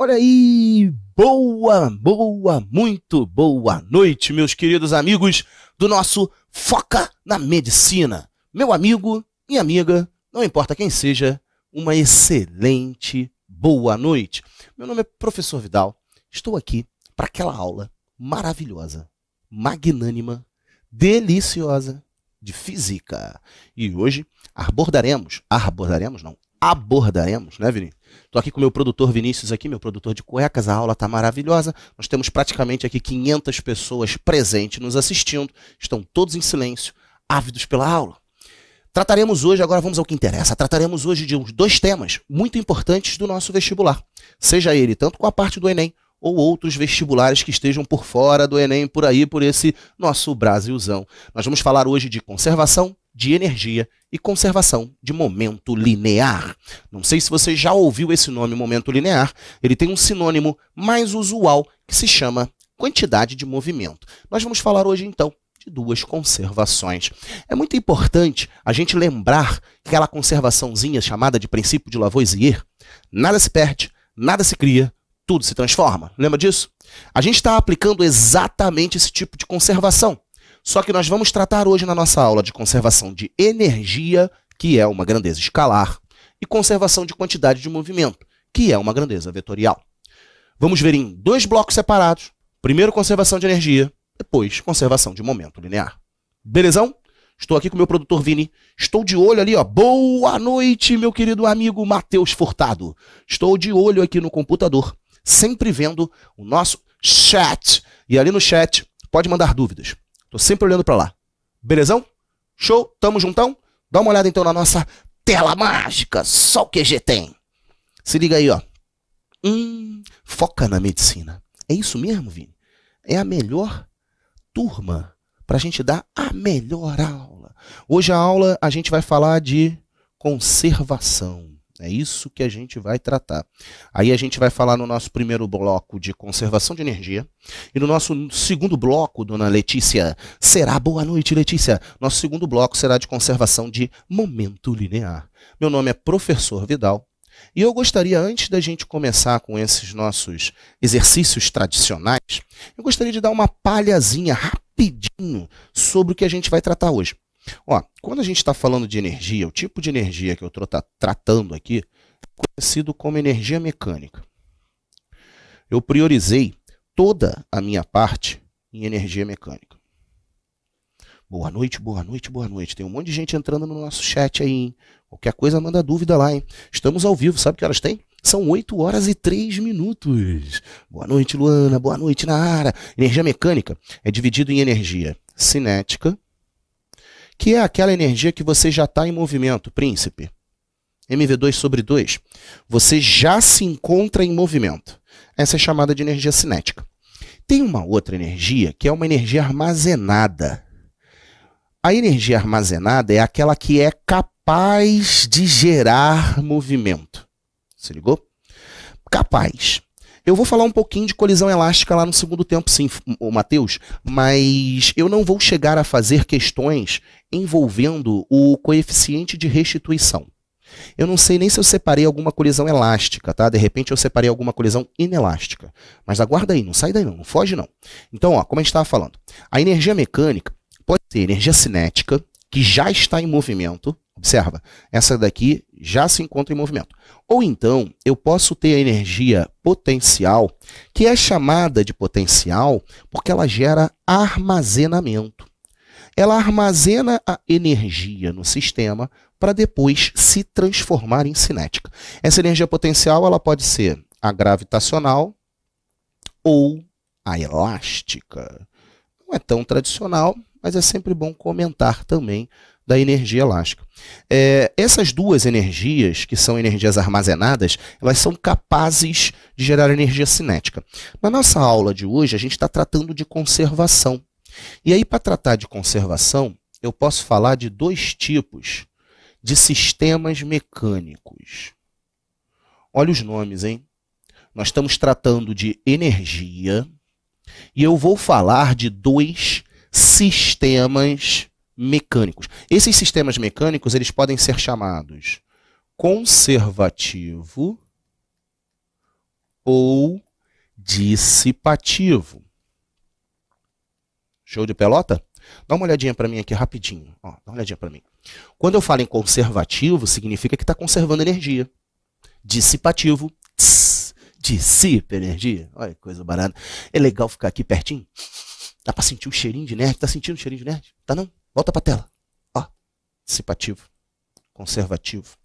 Olha aí, muito boa noite, meus queridos amigos do nosso Foca na Medicina. Meu amigo, minha amiga, não importa quem seja, uma excelente boa noite. Meu nome é Professor Vidal, estou aqui para aquela aula maravilhosa, magnânima, deliciosa de física. E hoje abordaremos, né, Vini? Estou aqui com o meu produtor Vinícius aqui, meu produtor de cuecas, a aula está maravilhosa. Nós temos praticamente aqui 500 pessoas presentes nos assistindo, estão todos em silêncio, ávidos pela aula. Trataremos hoje, agora vamos ao que interessa, trataremos hoje de dois temas muito importantes do nosso vestibular, seja ele tanto com a parte do Enem ou outros vestibulares que estejam por fora do Enem, por aí, por esse nosso Brasilzão. Nós vamos falar hoje de conservação de energia e conservação de momento linear. Não sei se você já ouviu esse nome momento linear, ele tem um sinônimo mais usual que se chama quantidade de movimento. Nós vamos falar hoje, então, de duas conservações. É muito importante a gente lembrar que aquela conservaçãozinha chamada de princípio de Lavoisier, nada se perde, nada se cria, tudo se transforma. Lembra disso? A gente está aplicando exatamente esse tipo de conservação. Só que nós vamos tratar hoje na nossa aula de conservação de energia, que é uma grandeza escalar, e conservação de quantidade de movimento, que é uma grandeza vetorial. Vamos ver em dois blocos separados. Primeiro, conservação de energia, depois, conservação de momento linear. Belezão? Estou aqui com o meu produtor Vini. Estou de olho ali, ó. Boa noite, meu querido amigo Matheus Furtado. Estou de olho aqui no computador, sempre vendo o nosso chat. E ali no chat, pode mandar dúvidas. Tô sempre olhando para lá. Belezão? Show? Tamo juntão? Dá uma olhada então na nossa tela mágica. Só o QG tem. Se liga aí, ó. Foca na medicina. É isso mesmo, Vini? É a melhor turma pra gente dar a melhor aula. Hoje a aula a gente vai falar de conservação. É isso que a gente vai tratar. Aí a gente vai falar no nosso primeiro bloco de conservação de energia. E no nosso segundo bloco, dona Letícia, será... Boa noite, Letícia. Nosso segundo bloco será de conservação de momento linear. Meu nome é Professor Vidal. E eu gostaria, antes da gente começar com esses nossos exercícios tradicionais, eu gostaria de dar uma palhazinha rapidinho sobre o que a gente vai tratar hoje. Ó, quando a gente está falando de energia, o tipo de energia que eu estou tratando aqui é conhecido como energia mecânica. Eu priorizei toda a minha parte em energia mecânica. Boa noite, boa noite, boa noite. Tem um monte de gente entrando no nosso chat aí, hein? Qualquer coisa manda dúvida lá, hein? Estamos ao vivo, sabe que horas tem? São 8h03. Boa noite, Luana, boa noite, Nara. Energia mecânica é dividido em energia cinética, que é aquela energia que você já está em movimento, príncipe. mv2/2. Você já se encontra em movimento. Essa é chamada de energia cinética. Tem uma outra energia que é uma energia armazenada. A energia armazenada é aquela que é capaz de gerar movimento. Se ligou? Capaz. Eu vou falar um pouquinho de colisão elástica lá no segundo tempo, sim, Matheus, mas eu não vou chegar a fazer questões envolvendo o coeficiente de restituição. Eu não sei nem se eu separei alguma colisão elástica, tá? De repente eu separei alguma colisão inelástica. Mas aguarda aí, não sai daí não foge não. Então, ó, como a gente estava falando, a energia mecânica pode ser energia cinética, que já está em movimento. Observa, essa daqui já se encontra em movimento. Ou então, eu posso ter a energia potencial, que é chamada de potencial porque ela gera armazenamento. Ela armazena a energia no sistema para depois se transformar em cinética. Essa energia potencial ela pode ser a gravitacional ou a elástica. Não é tão tradicional, mas é sempre bom comentar também da energia elástica. Essas duas energias, que são energias armazenadas, elas são capazes de gerar energia cinética. Na nossa aula de hoje, a gente está tratando de conservação. E aí, para tratar de conservação, eu posso falar de dois tipos de sistemas mecânicos. Olha os nomes, hein? Nós estamos tratando de energia e eu vou falar de dois sistemas mecânicos. Esses sistemas mecânicos, eles podem ser chamados conservativo ou dissipativo. Show de pelota? Dá uma olhadinha para mim aqui rapidinho. Ó, dá uma olhadinha para mim. Quando eu falo em conservativo, significa que está conservando energia. Dissipativo, dissipa energia. Olha que coisa barata. É legal ficar aqui pertinho. Dá para sentir o cheirinho de nerd? Tá sentindo o cheirinho de nerd? Tá não? Volta para a tela. Ó, dissipativo, conservativo.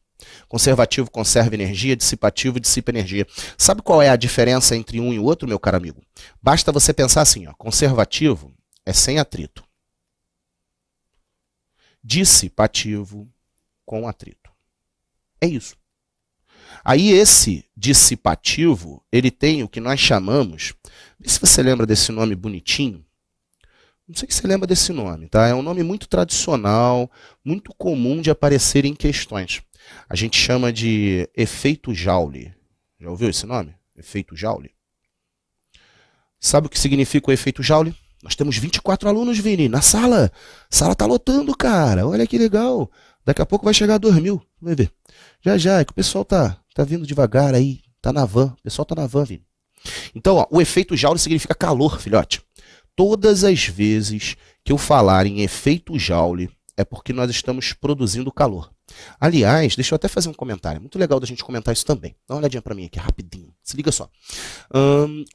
Conservativo conserva energia, dissipativo dissipa energia. Sabe qual é a diferença entre um e o outro, meu caro amigo? Basta você pensar assim, ó, conservativo é sem atrito. Dissipativo com atrito. É isso. Aí esse dissipativo, ele tem o que nós chamamos, vê se você lembra desse nome bonitinho. Não sei se você lembra desse nome, tá? É um nome muito tradicional, muito comum de aparecer em questões. A gente chama de efeito Joule. Já ouviu esse nome? Efeito Joule. Sabe o que significa o efeito Joule? Nós temos 24 alunos, Vini, na sala. A sala tá lotando, cara. Olha que legal. Daqui a pouco vai chegar a 2.000. Vai ver. Já, é que o pessoal tá vindo devagar aí. Tá na van. O pessoal tá na van, Vini. Então, ó, o efeito Joule significa calor, filhote. Todas as vezes que eu falar em efeito Joule, é porque nós estamos produzindo calor. Aliás, deixa eu até fazer um comentário. Muito legal da gente comentar isso também. Dá uma olhadinha para mim aqui, rapidinho. Se liga só.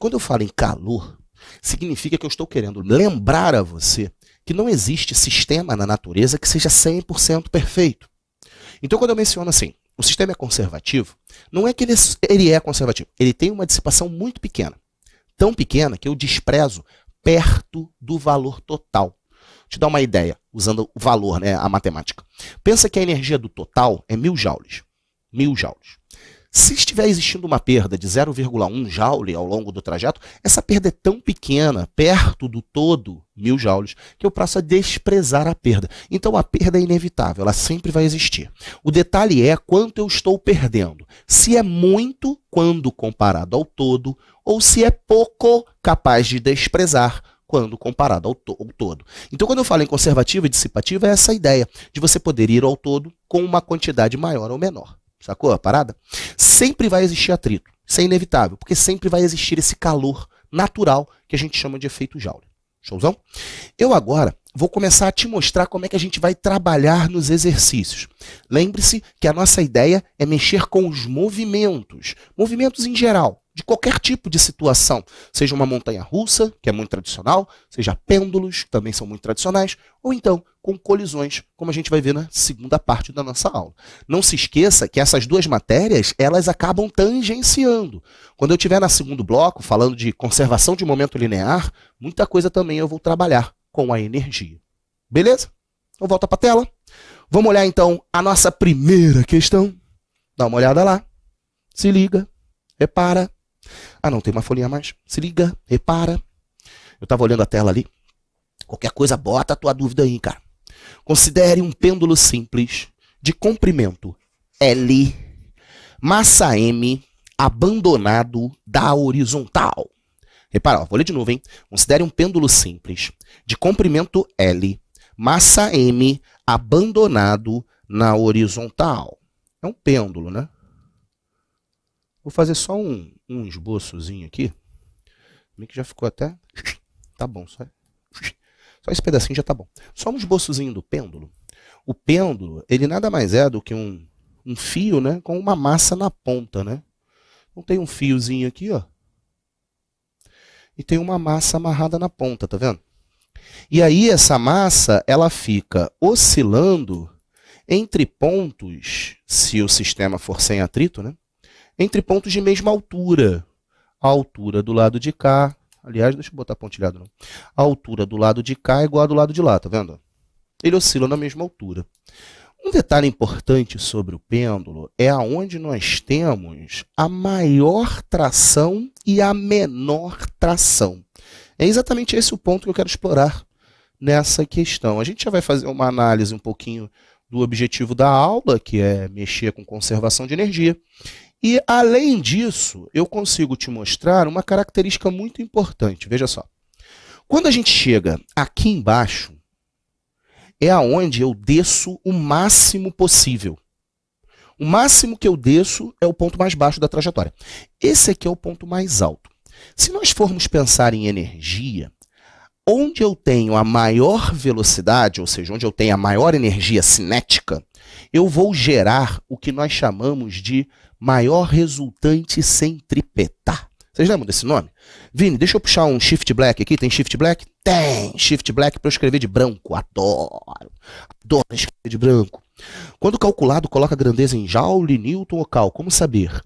Quando eu falo em calor, significa que eu estou querendo lembrar a você que não existe sistema na natureza que seja 100% perfeito. Então, quando eu menciono assim, o sistema é conservativo, não é que ele é conservativo. Ele tem uma dissipação muito pequena. Tão pequena que eu desprezo perto do valor total. Vou te dar uma ideia, usando o valor, né, a matemática. Pensa que a energia do total é 1.000 joules. 1.000 joules. Se estiver existindo uma perda de 0,1 joule ao longo do trajeto, essa perda é tão pequena, perto do todo, 1.000 joules, que eu passo a desprezar a perda. Então a perda é inevitável, ela sempre vai existir. O detalhe é quanto eu estou perdendo. Se é muito, quando comparado ao todo, ou se é pouco, capaz de desprezar, quando comparado ao todo. Então, quando eu falo em conservativo e dissipativo, é essa ideia de você poder ir ao todo com uma quantidade maior ou menor. Sacou a parada? Sempre vai existir atrito. Isso é inevitável, porque sempre vai existir esse calor natural que a gente chama de efeito Joule. Showzão? Eu agora vou começar a te mostrar como é que a gente vai trabalhar nos exercícios. Lembre-se que a nossa ideia é mexer com os movimentos. Movimentos em geral, de qualquer tipo de situação. Seja uma montanha-russa, que é muito tradicional, seja pêndulos, que também são muito tradicionais, ou então com colisões, como a gente vai ver na segunda parte da nossa aula. Não se esqueça que essas duas matérias, elas acabam tangenciando. Quando eu estiver no segundo bloco, falando de conservação de momento linear, muita coisa também eu vou trabalhar com a energia. Beleza? Então volta para a tela. Vamos olhar então a nossa primeira questão. Dá uma olhada lá. Se liga. Repara. Ah, não, tem uma folhinha a mais. Se liga, repara. Eu estava olhando a tela ali. Qualquer coisa, bota a tua dúvida aí, cara. Considere um pêndulo simples de comprimento L, massa M, abandonado da horizontal. Repara, ó, vou ler de novo, hein? Considere um pêndulo simples de comprimento L, massa M, abandonado na horizontal. É um pêndulo, né? Vou fazer só um esboçozinho aqui. Meio que já ficou até... Tá bom, só esse pedacinho já tá bom. Só um esboçozinho do pêndulo. O pêndulo, ele nada mais é do que um fio, né, com uma massa na ponta, né? Então tem um fiozinho aqui, ó. E tem uma massa amarrada na ponta, tá vendo? E aí essa massa, ela fica oscilando entre pontos, se o sistema for sem atrito, né? Entre pontos de mesma altura. A altura do lado de cá, aliás, deixa eu botar pontilhado não. A altura do lado de cá é igual a do lado de lá, tá vendo? Ele oscila na mesma altura. Um detalhe importante sobre o pêndulo é aonde nós temos a maior tração e a menor tração. É exatamente esse o ponto que eu quero explorar nessa questão. A gente já vai fazer uma análise um pouquinho do objetivo da aula, que é mexer com conservação de energia. E, além disso, eu consigo te mostrar uma característica muito importante. Veja só. Quando a gente chega aqui embaixo, é aonde eu desço o máximo possível. O máximo que eu desço é o ponto mais baixo da trajetória. Esse aqui é o ponto mais alto. Se nós formos pensar em energia, onde eu tenho a maior velocidade, ou seja, onde eu tenho a maior energia cinética, eu vou gerar o que nós chamamos de maior resultante centrípeta. Vocês lembram desse nome? Vini, deixa eu puxar um Shift Black aqui. Tem Shift Black? Tem! Shift Black para eu escrever de branco. Adoro! Adoro escrever de branco. Quando calculado, coloca a grandeza em Joule, Newton ou Cal. Como saber?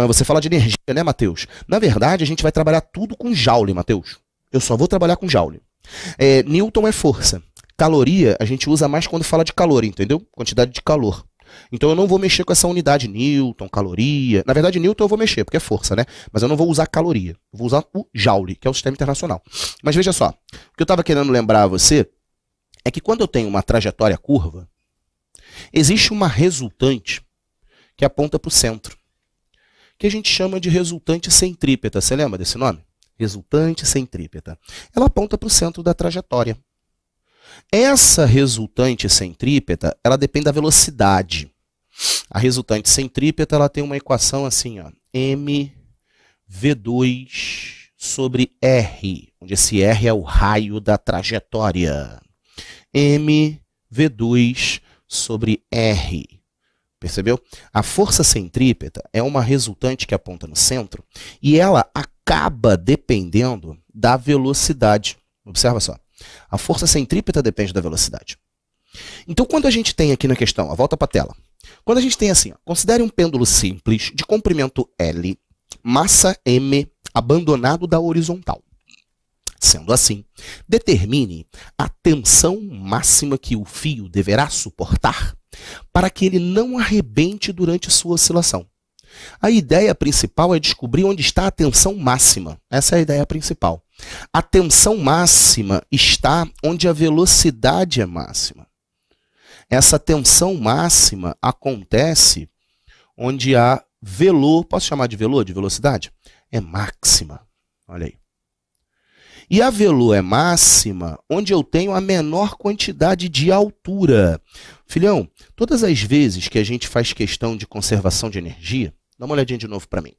Você fala de energia, né, Matheus? Na verdade, a gente vai trabalhar tudo com Joule, Matheus. Eu só vou trabalhar com Joule. Newton é força. Caloria, a gente usa mais quando fala de calor, entendeu? Quantidade de calor. Então eu não vou mexer com essa unidade Newton, caloria. Na verdade, Newton eu vou mexer, porque é força, né? Mas eu não vou usar caloria. Eu vou usar o Joule, que é o sistema internacional. Mas veja só, o que eu estava querendo lembrar a você é que quando eu tenho uma trajetória curva, existe uma resultante que aponta para o centro, que a gente chama de resultante centrípeta. Você lembra desse nome? Resultante centrípeta. Ela aponta para o centro da trajetória. Essa resultante centrípeta, ela depende da velocidade. A resultante centrípeta, ela tem uma equação assim, ó, mv2 sobre r, onde esse r é o raio da trajetória. mv2 sobre r. Percebeu? A força centrípeta é uma resultante que aponta no centro e ela acaba dependendo da velocidade. Observa só. A força centrípeta depende da velocidade. Então, quando a gente tem aqui na questão, volta para a tela. Quando a gente tem assim, ó, considere um pêndulo simples de comprimento L, massa M, abandonado da horizontal. Sendo assim, determine a tensão máxima que o fio deverá suportar para que ele não arrebente durante sua oscilação. A ideia principal é descobrir onde está a tensão máxima. Essa é a ideia principal. A tensão máxima está onde a velocidade é máxima. Essa tensão máxima acontece onde a velo, posso chamar de velo, de velocidade? É máxima. Olha aí. E a velo é máxima onde eu tenho a menor quantidade de altura. Filhão, todas as vezes que a gente faz questão de conservação de energia, dá uma olhadinha de novo para mim.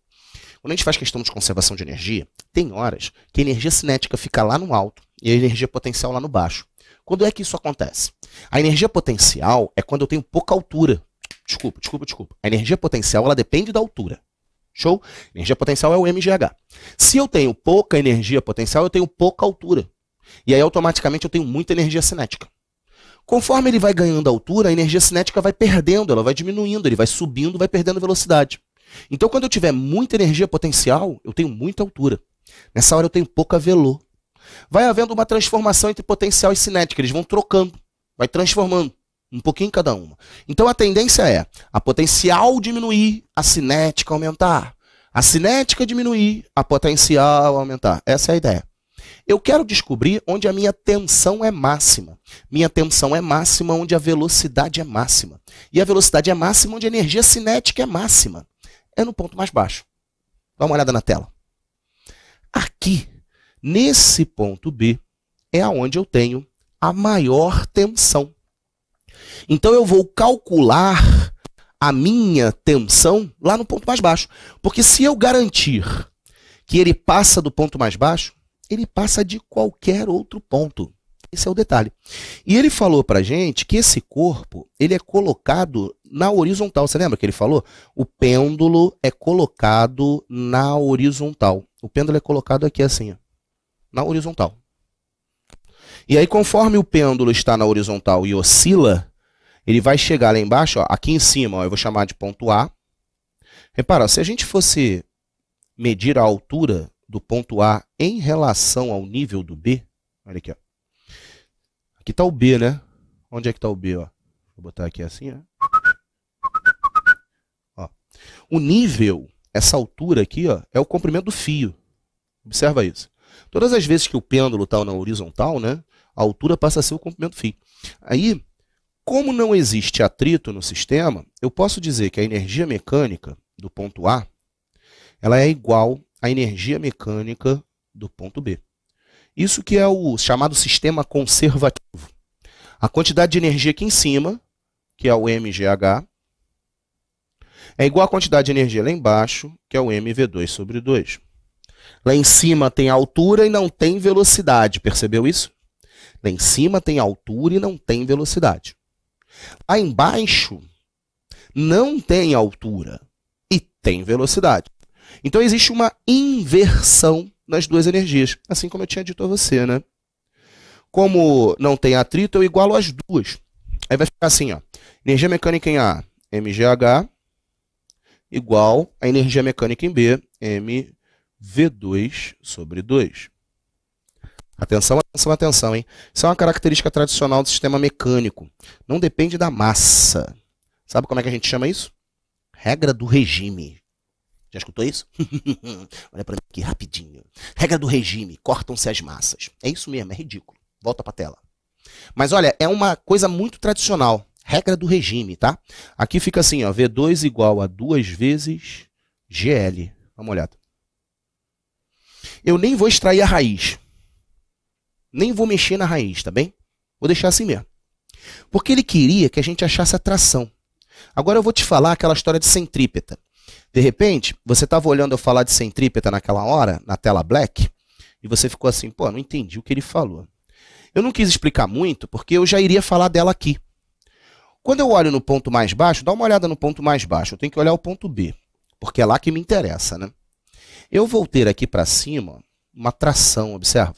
Quando a gente faz questão de conservação de energia, tem horas que a energia cinética fica lá no alto e a energia potencial lá no baixo. Quando é que isso acontece? A energia potencial é quando eu tenho pouca altura. Desculpa. A energia potencial, ela depende da altura. Show? Energia potencial é o mgh. Se eu tenho pouca energia potencial, eu tenho pouca altura. E aí, automaticamente, eu tenho muita energia cinética. Conforme ele vai ganhando altura, a energia cinética vai perdendo, ela vai diminuindo, ele vai subindo, vai perdendo velocidade. Então, quando eu tiver muita energia potencial, eu tenho muita altura. Nessa hora, eu tenho pouca velo. Vai havendo uma transformação entre potencial e cinética, eles vão trocando, vai transformando. Um pouquinho cada uma. Então, a tendência é a potencial diminuir, a cinética aumentar. A cinética diminuir, a potencial aumentar. Essa é a ideia. Eu quero descobrir onde a minha tensão é máxima. Minha tensão é máxima onde a velocidade é máxima. E a velocidade é máxima onde a energia cinética é máxima. É no ponto mais baixo. Dá uma olhada na tela. Aqui, nesse ponto B, é aonde eu tenho a maior tensão. Então, eu vou calcular a minha tensão lá no ponto mais baixo. Porque se eu garantir que ele passa do ponto mais baixo, ele passa de qualquer outro ponto. Esse é o detalhe. E ele falou para a gente que esse corpo ele é colocado na horizontal. Você lembra que ele falou? O pêndulo é colocado na horizontal. O pêndulo é colocado aqui assim, ó, na horizontal. E aí, conforme o pêndulo está na horizontal e oscila, ele vai chegar lá embaixo, ó, aqui em cima, ó, eu vou chamar de ponto A. Repara, se a gente fosse medir a altura do ponto A em relação ao nível do B, olha aqui, ó. Aqui está o B, né? Onde é que está o B? Ó? Vou botar aqui assim, ó. Ó. O nível, essa altura aqui, ó, é o comprimento do fio. Observa isso. Todas as vezes que o pêndulo está na horizontal, né, a altura passa a ser o comprimento do fio. Aí, como não existe atrito no sistema, eu posso dizer que a energia mecânica do ponto A ela é igual à energia mecânica do ponto B. Isso que é o chamado sistema conservativo. A quantidade de energia aqui em cima, que é o mgh, É igual a quantidade de energia lá embaixo, que é o mv2 sobre 2. Lá em cima tem altura e não tem velocidade, percebeu isso? Lá em cima tem altura e não tem velocidade. Lá embaixo não tem altura e tem velocidade. Então existe uma inversão nas duas energias, assim como eu tinha dito a você, né? Como não tem atrito, eu igualo as duas. Aí vai ficar assim, ó. Energia mecânica em A, mgh, igual a energia mecânica em B, mv2 sobre 2. Atenção, atenção, atenção, hein? Isso é uma característica tradicional do sistema mecânico. Não depende da massa. Sabe como é que a gente chama isso? Regra do regime. Já escutou isso? Olha para mim aqui rapidinho. Regra do regime, cortam-se as massas. É isso mesmo, é ridículo. Volta para a tela. Mas olha, é uma coisa muito tradicional. Regra do regime, tá? Aqui fica assim, ó, V2 igual a 2 vezes GL. Dá uma olhada. Eu nem vou extrair a raiz. Nem vou mexer na raiz, tá bem? Vou deixar assim mesmo. Porque ele queria que a gente achasse a tração. Agora eu vou te falar aquela história de centrípeta. De repente, você estava olhando eu falar de centrípeta naquela hora, na tela black, e você ficou assim, pô, não entendi o que ele falou. Eu não quis explicar muito, porque eu já iria falar dela aqui. Quando eu olho no ponto mais baixo, dá uma olhada no ponto mais baixo, eu tenho que olhar o ponto B, porque é lá que me interessa, né? Eu vou ter aqui para cima uma tração, observa.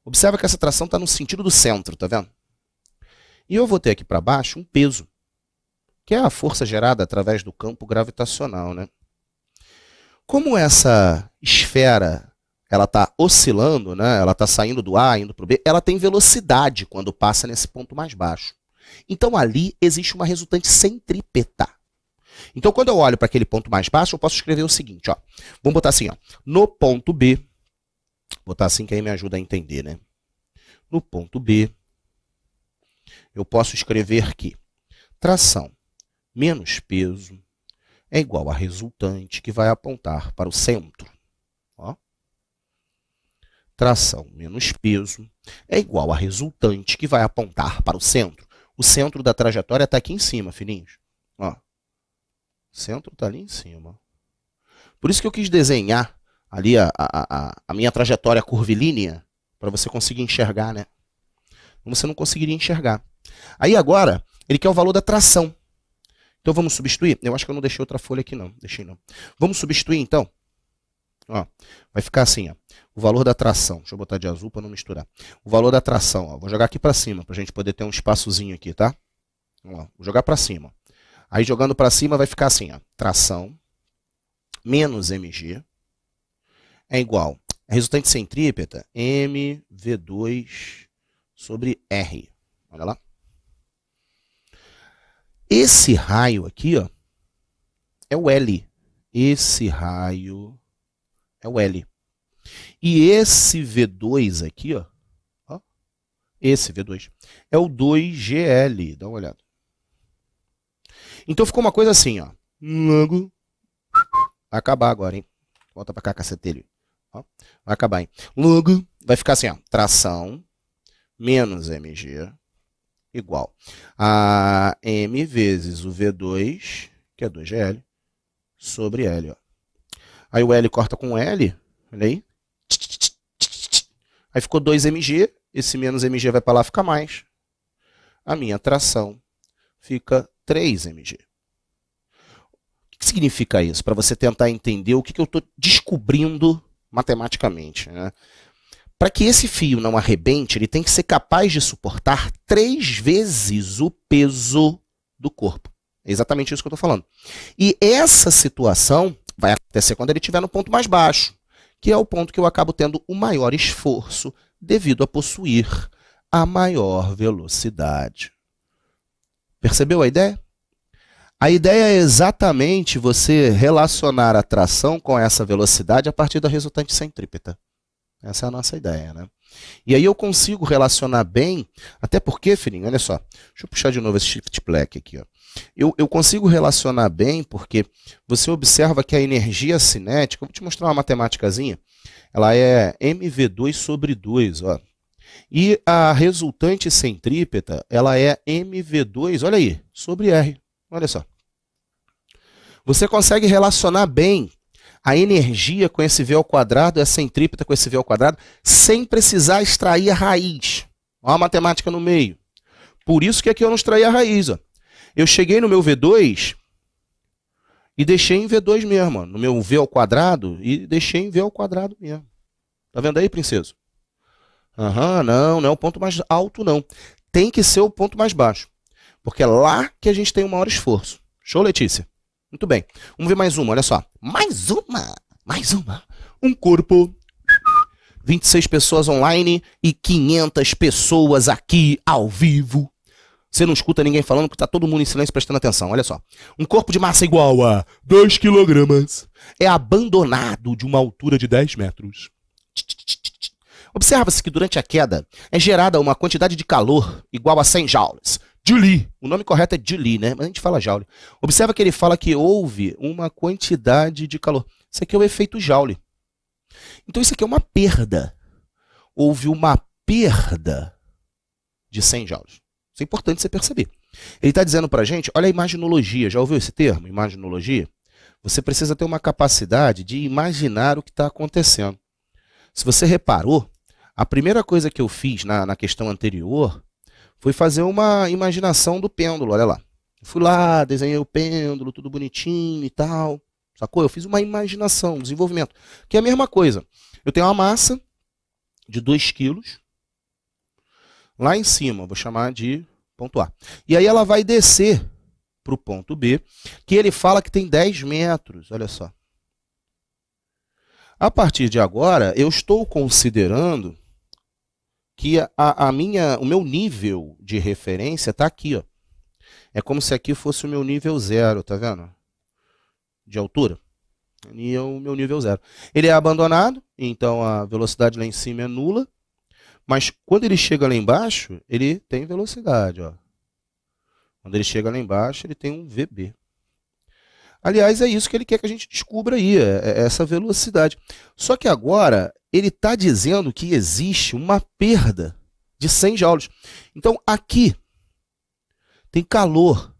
Observa que essa tração está no sentido do centro, tá vendo? E eu vou ter aqui para baixo um peso, que é a força gerada através do campo gravitacional, né? Como essa esfera ela está oscilando, né? Ela está saindo do A, indo para o B, ela tem velocidade quando passa nesse ponto mais baixo. Então ali existe uma resultante centrípeta. Então quando eu olho para aquele ponto mais baixo, eu posso escrever o seguinte, ó. Vamos botar assim, ó. No ponto B, vou botar assim que aí me ajuda a entender, né? No ponto B, eu posso escrever que tração menos peso é igual a resultante que vai apontar para o centro. Ó. Tração menos peso é igual a resultante que vai apontar para o centro. O centro da trajetória está aqui em cima, filhinhos. Ó. O centro está ali em cima. Por isso que eu quis desenhar ali a minha trajetória curvilínea para você conseguir enxergar, né? Você não conseguiria enxergar. Aí agora, ele quer o valor da tração. Então vamos substituir? Eu acho que eu não deixei outra folha aqui não. Deixei não. Vamos substituir então? Ó, vai ficar assim, ó. O valor da tração. Deixa eu botar de azul para não misturar. O valor da tração, ó. Vou jogar aqui para cima, para a gente poder ter um espaçozinho aqui, tá? Ó, vou jogar para cima. Aí jogando para cima vai ficar assim, ó. Tração menos mg é igual a resultante centrípeta mv2 sobre R. Olha lá. Esse raio aqui, ó, é o L. Esse raio é o L. E esse V2 aqui, ó, esse V2, é o 2GL. Dá uma olhada. Então ficou uma coisa assim, ó. Logo. Vai acabar agora, hein? Volta pra cá, cacetelho. Ó, vai acabar, hein? Logo. Vai ficar assim, ó. Tração menos mg igual a m vezes o V2, que é 2GL, sobre L. Ó. Aí o L corta com L, olha aí. Aí ficou 2mg, esse menos mg vai para lá, fica mais. A minha tração fica 3mg. O que significa isso? Para você tentar entender o que eu estou descobrindo matematicamente, né? Para que esse fio não arrebente, ele tem que ser capaz de suportar 3 vezes o peso do corpo. É exatamente isso que eu estou falando. E essa situação vai acontecer quando ele estiver no ponto mais baixo, que é o ponto que eu acabo tendo o maior esforço devido a possuir a maior velocidade. Percebeu a ideia? A ideia é exatamente você relacionar a tração com essa velocidade a partir da resultante centrípeta. Essa é a nossa ideia, né? E aí eu consigo relacionar bem, até porque, filhinho, olha só, deixa eu puxar de novo esse shift black aqui, ó. Eu consigo relacionar bem porque você observa que a energia cinética, eu vou te mostrar uma matemáticazinha, ela é mv2 sobre 2, ó. E a resultante centrípeta, ela é mv2, olha aí, sobre R, olha só. Você consegue relacionar bem a energia com esse V ao quadrado, essa centrípeta com esse V ao quadrado, sem precisar extrair a raiz. Olha a matemática no meio. Por isso que aqui eu não extraí a raiz. Ó. Eu cheguei no meu V2 e deixei em V2 mesmo. Ó, no meu V ao quadrado e deixei em V ao quadrado mesmo. Tá vendo aí, princesa? Aham, não é o ponto mais alto, não. Tem que ser o ponto mais baixo. Porque é lá que a gente tem o maior esforço. Show, Letícia? Muito bem. Vamos ver mais uma, olha só. Mais uma. Um corpo, 26 pessoas online e 500 pessoas aqui ao vivo. Você não escuta ninguém falando porque está todo mundo em silêncio prestando atenção. Olha só. Um corpo de massa igual a 2 kg é abandonado de uma altura de 10 metros. Observa-se que durante a queda é gerada uma quantidade de calor igual a 100 joules. Joule. O nome correto é Joule, né? Mas a gente fala Joule. Observa que ele fala que houve uma quantidade de calor. Isso aqui é o efeito Joule. Então isso aqui é uma perda. Houve uma perda de 100 joules. Isso é importante você perceber. Ele está dizendo para a gente, olha a imaginologia. Já ouviu esse termo, imaginologia? Você precisa ter uma capacidade de imaginar o que está acontecendo. Se você reparou, a primeira coisa que eu fiz na questão anterior foi fazer uma imaginação do pêndulo, olha lá. Fui lá, desenhei o pêndulo, tudo bonitinho e tal. Sacou? Eu fiz uma imaginação, um desenvolvimento. Que é a mesma coisa. Eu tenho uma massa de 2 quilos. Lá em cima, vou chamar de ponto A. E aí ela vai descer para o ponto B, que ele fala que tem 10 metros. Olha só. A partir de agora, eu estou considerando que o meu nível de referência está aqui. Ó. É como se aqui fosse o meu nível 0, tá vendo? De altura. E é o meu nível 0. Ele é abandonado, então a velocidade lá em cima é nula. Mas quando ele chega lá embaixo, ele tem velocidade. Ó. Quando ele chega lá embaixo, ele tem um VB. Aliás, é isso que ele quer que a gente descubra aí, é essa velocidade. Só que agora, ele está dizendo que existe uma perda de 100 joules. Então, aqui tem calor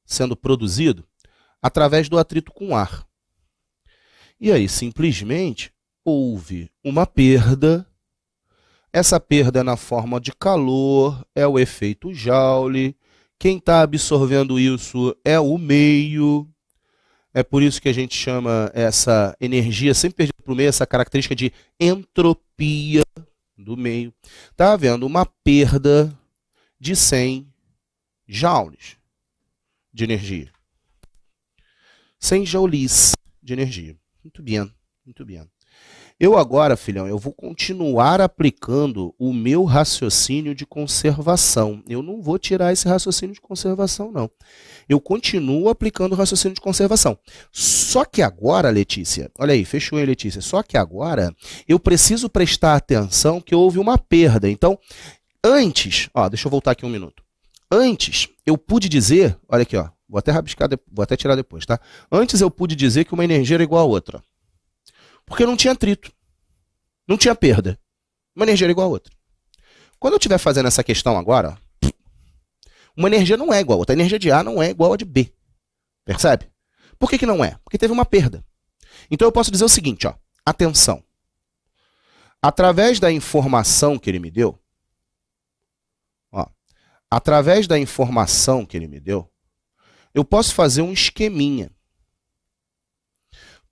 sendo produzido através do atrito com ar. E aí, simplesmente, houve uma perda. Essa perda é na forma de calor, é o efeito Joule. Quem está absorvendo isso é o meio. É por isso que a gente chama essa energia sempre perdida para o meio, essa característica de entropia do meio. Está havendo uma perda de 100 joules de energia. 100 joules de energia. Muito bem, muito bem. Eu agora, filhão, eu vou continuar aplicando o meu raciocínio de conservação. Eu não vou tirar esse raciocínio de conservação, não. Eu continuo aplicando o raciocínio de conservação. Só que agora, Letícia, olha aí, fechou aí, Letícia. Só que agora eu preciso prestar atenção que houve uma perda. Então, antes, ó, deixa eu voltar aqui um minuto. Antes, eu pude dizer, olha aqui, ó, vou até rabiscar, vou até tirar depois, tá? Antes eu pude dizer que uma energia era igual a outra. Porque não tinha atrito. Não tinha perda. Uma energia era igual a outra. Quando eu estiver fazendo essa questão agora, uma energia não é igual a outra. A energia de A não é igual a de B. Percebe? Por que não é? Porque teve uma perda. Então eu posso dizer o seguinte, ó. Atenção. Através da informação que ele me deu, ó, através da informação que ele me deu, eu posso fazer um esqueminha.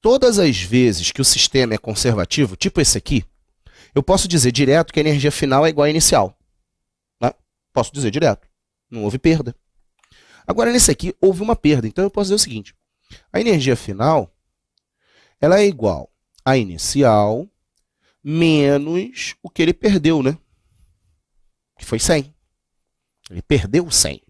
Todas as vezes que o sistema é conservativo, tipo esse aqui, eu posso dizer direto que a energia final é igual à inicial. Né? Posso dizer direto. Não houve perda. Agora, nesse aqui, houve uma perda. Então, eu posso dizer o seguinte. A energia final ela é igual à inicial menos o que ele perdeu, né? Que foi 100. Ele perdeu 100.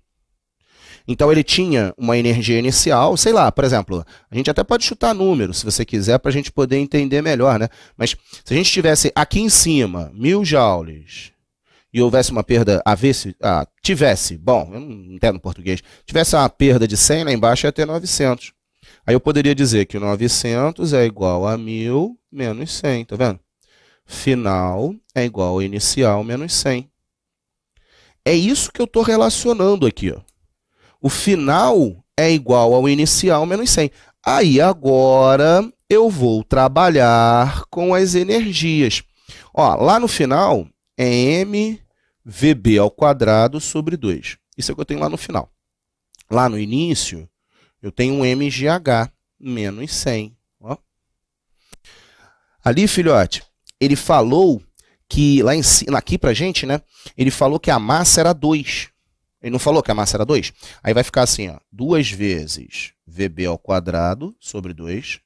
Então, ele tinha uma energia inicial, sei lá, por exemplo, a gente até pode chutar números, se você quiser, para a gente poder entender melhor, né? Mas se a gente tivesse aqui em cima 1000 joules e houvesse uma perda, tivesse, bom, eu não entendo português, tivesse uma perda de 100, lá embaixo ia ter 900. Aí eu poderia dizer que o 900 é igual a 1000 menos 100, tá vendo? Final é igual ao inicial menos 100. É isso que eu estou relacionando aqui, ó. O final é igual ao inicial menos 100. Aí agora eu vou trabalhar com as energias. Ó, lá no final é mVb ao quadrado sobre 2. Isso é o que eu tenho lá no final. Lá no início, eu tenho um mgh menos 100. Ó. Ali, filhote, ele falou que, lá em cima, aqui pra gente, né? Ele falou que a massa era 2. Ele não falou que a massa era 2? Aí vai ficar assim, ó, 2 vezes Vb ao quadrado sobre 2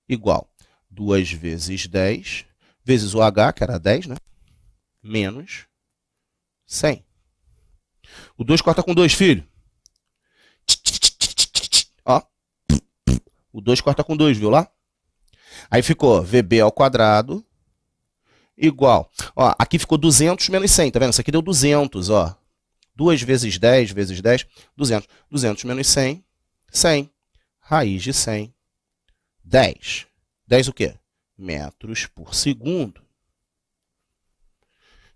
igual 2 vezes 10 vezes o H, que era 10, né? Menos 100. O 2 corta com 2, filho. Ó. O 2 corta com 2, viu lá? Aí ficou Vb ao quadrado igual. Ó, aqui ficou 200 menos 100, tá vendo? Isso aqui deu 200, ó. 2 vezes 10 vezes 10, 200. 200 menos 100, 100. Raiz de 100, 10. 10 o quê? Metros por segundo.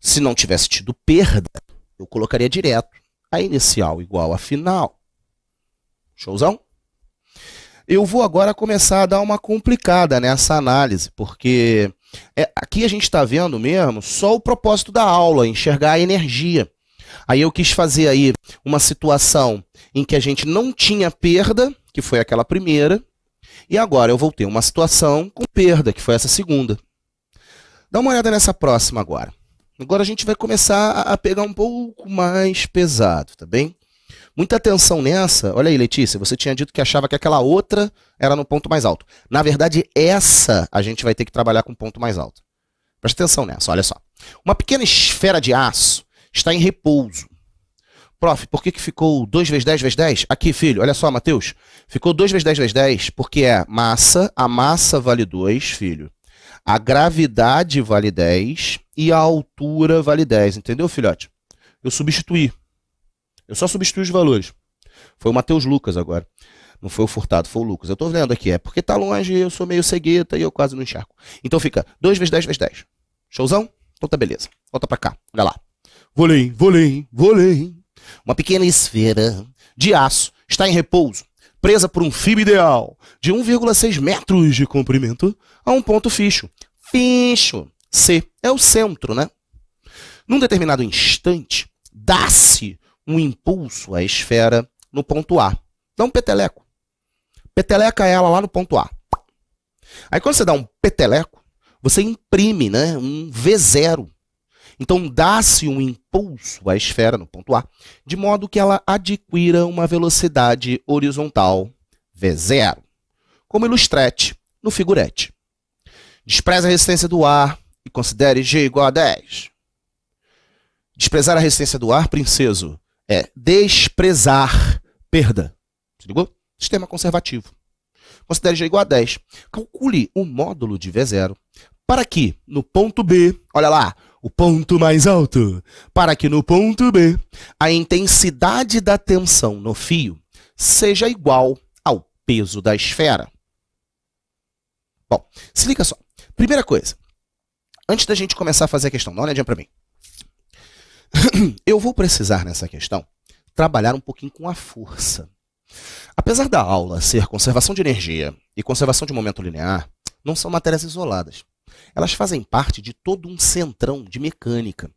Se não tivesse tido perda, eu colocaria direto a inicial igual a final. Showzão? Eu vou agora começar a dar uma complicada nessa análise, porque aqui a gente está vendo mesmo só o propósito da aula, enxergar a energia. Aí eu quis fazer aí uma situação em que a gente não tinha perda, que foi aquela primeira, e agora eu vou ter uma situação com perda, que foi essa segunda. Dá uma olhada nessa próxima agora. Agora a gente vai começar a pegar um pouco mais pesado, tá bem? Muita atenção nessa. Olha aí, Letícia, você tinha dito que achava que aquela outra era no ponto mais alto. Na verdade, essa a gente vai ter que trabalhar com ponto mais alto. Presta atenção nessa, olha só. Uma pequena esfera de aço está em repouso. Prof, por que ficou 2 vezes 10 vezes 10? Aqui, filho, olha só, Matheus. Ficou 2 vezes 10 vezes 10 porque é massa, a massa vale 2, filho. A gravidade vale 10 e a altura vale 10. Entendeu, filhote? Eu substituí. Eu só substituí os valores. Foi o Matheus Lucas agora. Não foi o Furtado, foi o Lucas. Eu estou vendo aqui, é porque está longe, eu sou meio cegueta e eu quase não enxergo. Então fica 2 vezes 10 vezes 10. Showzão? Então tá beleza. Volta para cá. Olha lá. Vôlei, vôlei, vôlei. Uma pequena esfera de aço está em repouso, presa por um fio ideal de 1,6 metros de comprimento a um ponto fixo. Fixo. C é o centro, né? Num determinado instante, dá-se um impulso à esfera no ponto A. Dá um peteleco. Peteleca ela lá no ponto A. Aí quando você dá um peteleco, você imprime, né, um V0. Então dá-se um impulso à esfera no ponto A, de modo que ela adquira uma velocidade horizontal V0. Como ilustrete no figurete. Despreze a resistência do ar e considere G igual a 10. Desprezar a resistência do ar, princeso, é desprezar perda. Se ligou? Sistema conservativo. Considere G igual a 10. Calcule o módulo de V0 para que no ponto B, olha lá, o ponto mais alto, para que no ponto B a intensidade da tensão no fio seja igual ao peso da esfera. Bom, se liga só. Primeira coisa, antes da gente começar a fazer a questão, dá uma olhadinha para mim. Eu vou precisar nessa questão trabalhar um pouquinho com a força. Apesar da aula ser conservação de energia e conservação de momento linear, não são matérias isoladas. Elas fazem parte de todo um centrão de mecânica.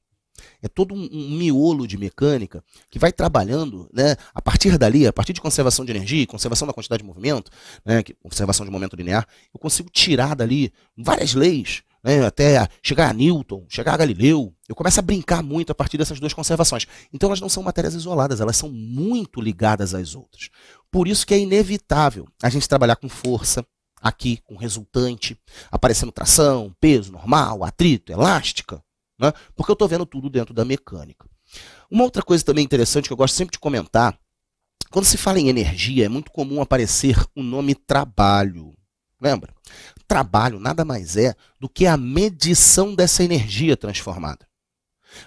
É todo um miolo de mecânica que vai trabalhando, né, a partir dali, a partir de conservação de energia, conservação da quantidade de movimento, né, conservação de momento linear, eu consigo tirar dali várias leis, né, até chegar a Newton, chegar a Galileu. Eu começo a brincar muito a partir dessas duas conservações. Então elas não são matérias isoladas, elas são muito ligadas às outras. Por isso que é inevitável a gente trabalhar com força, aqui com resultante, aparecendo tração, peso normal, atrito, elástica, né? Porque eu estou vendo tudo dentro da mecânica. Uma outra coisa também interessante que eu gosto sempre de comentar, quando se fala em energia, é muito comum aparecer o nome trabalho. Lembra? Trabalho nada mais é do que a medição dessa energia transformada.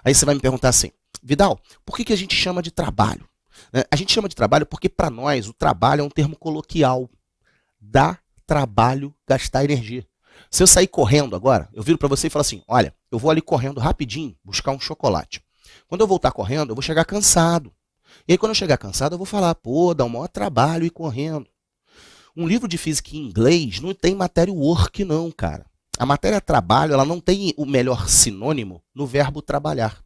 Aí você vai me perguntar assim, Vidal, por que a gente chama de trabalho? A gente chama de trabalho porque para nós o trabalho é um termo coloquial. Dá trabalho gastar energia. Se eu sair correndo agora, eu viro para você e falo assim, olha, eu vou ali correndo rapidinho buscar um chocolate. Quando eu voltar correndo, eu vou chegar cansado. E aí quando eu chegar cansado, eu vou falar, pô, dá um maior trabalho ir correndo. Um livro de física em inglês não tem matéria work não, cara. A matéria trabalho, ela não tem o melhor sinônimo no verbo trabalhar.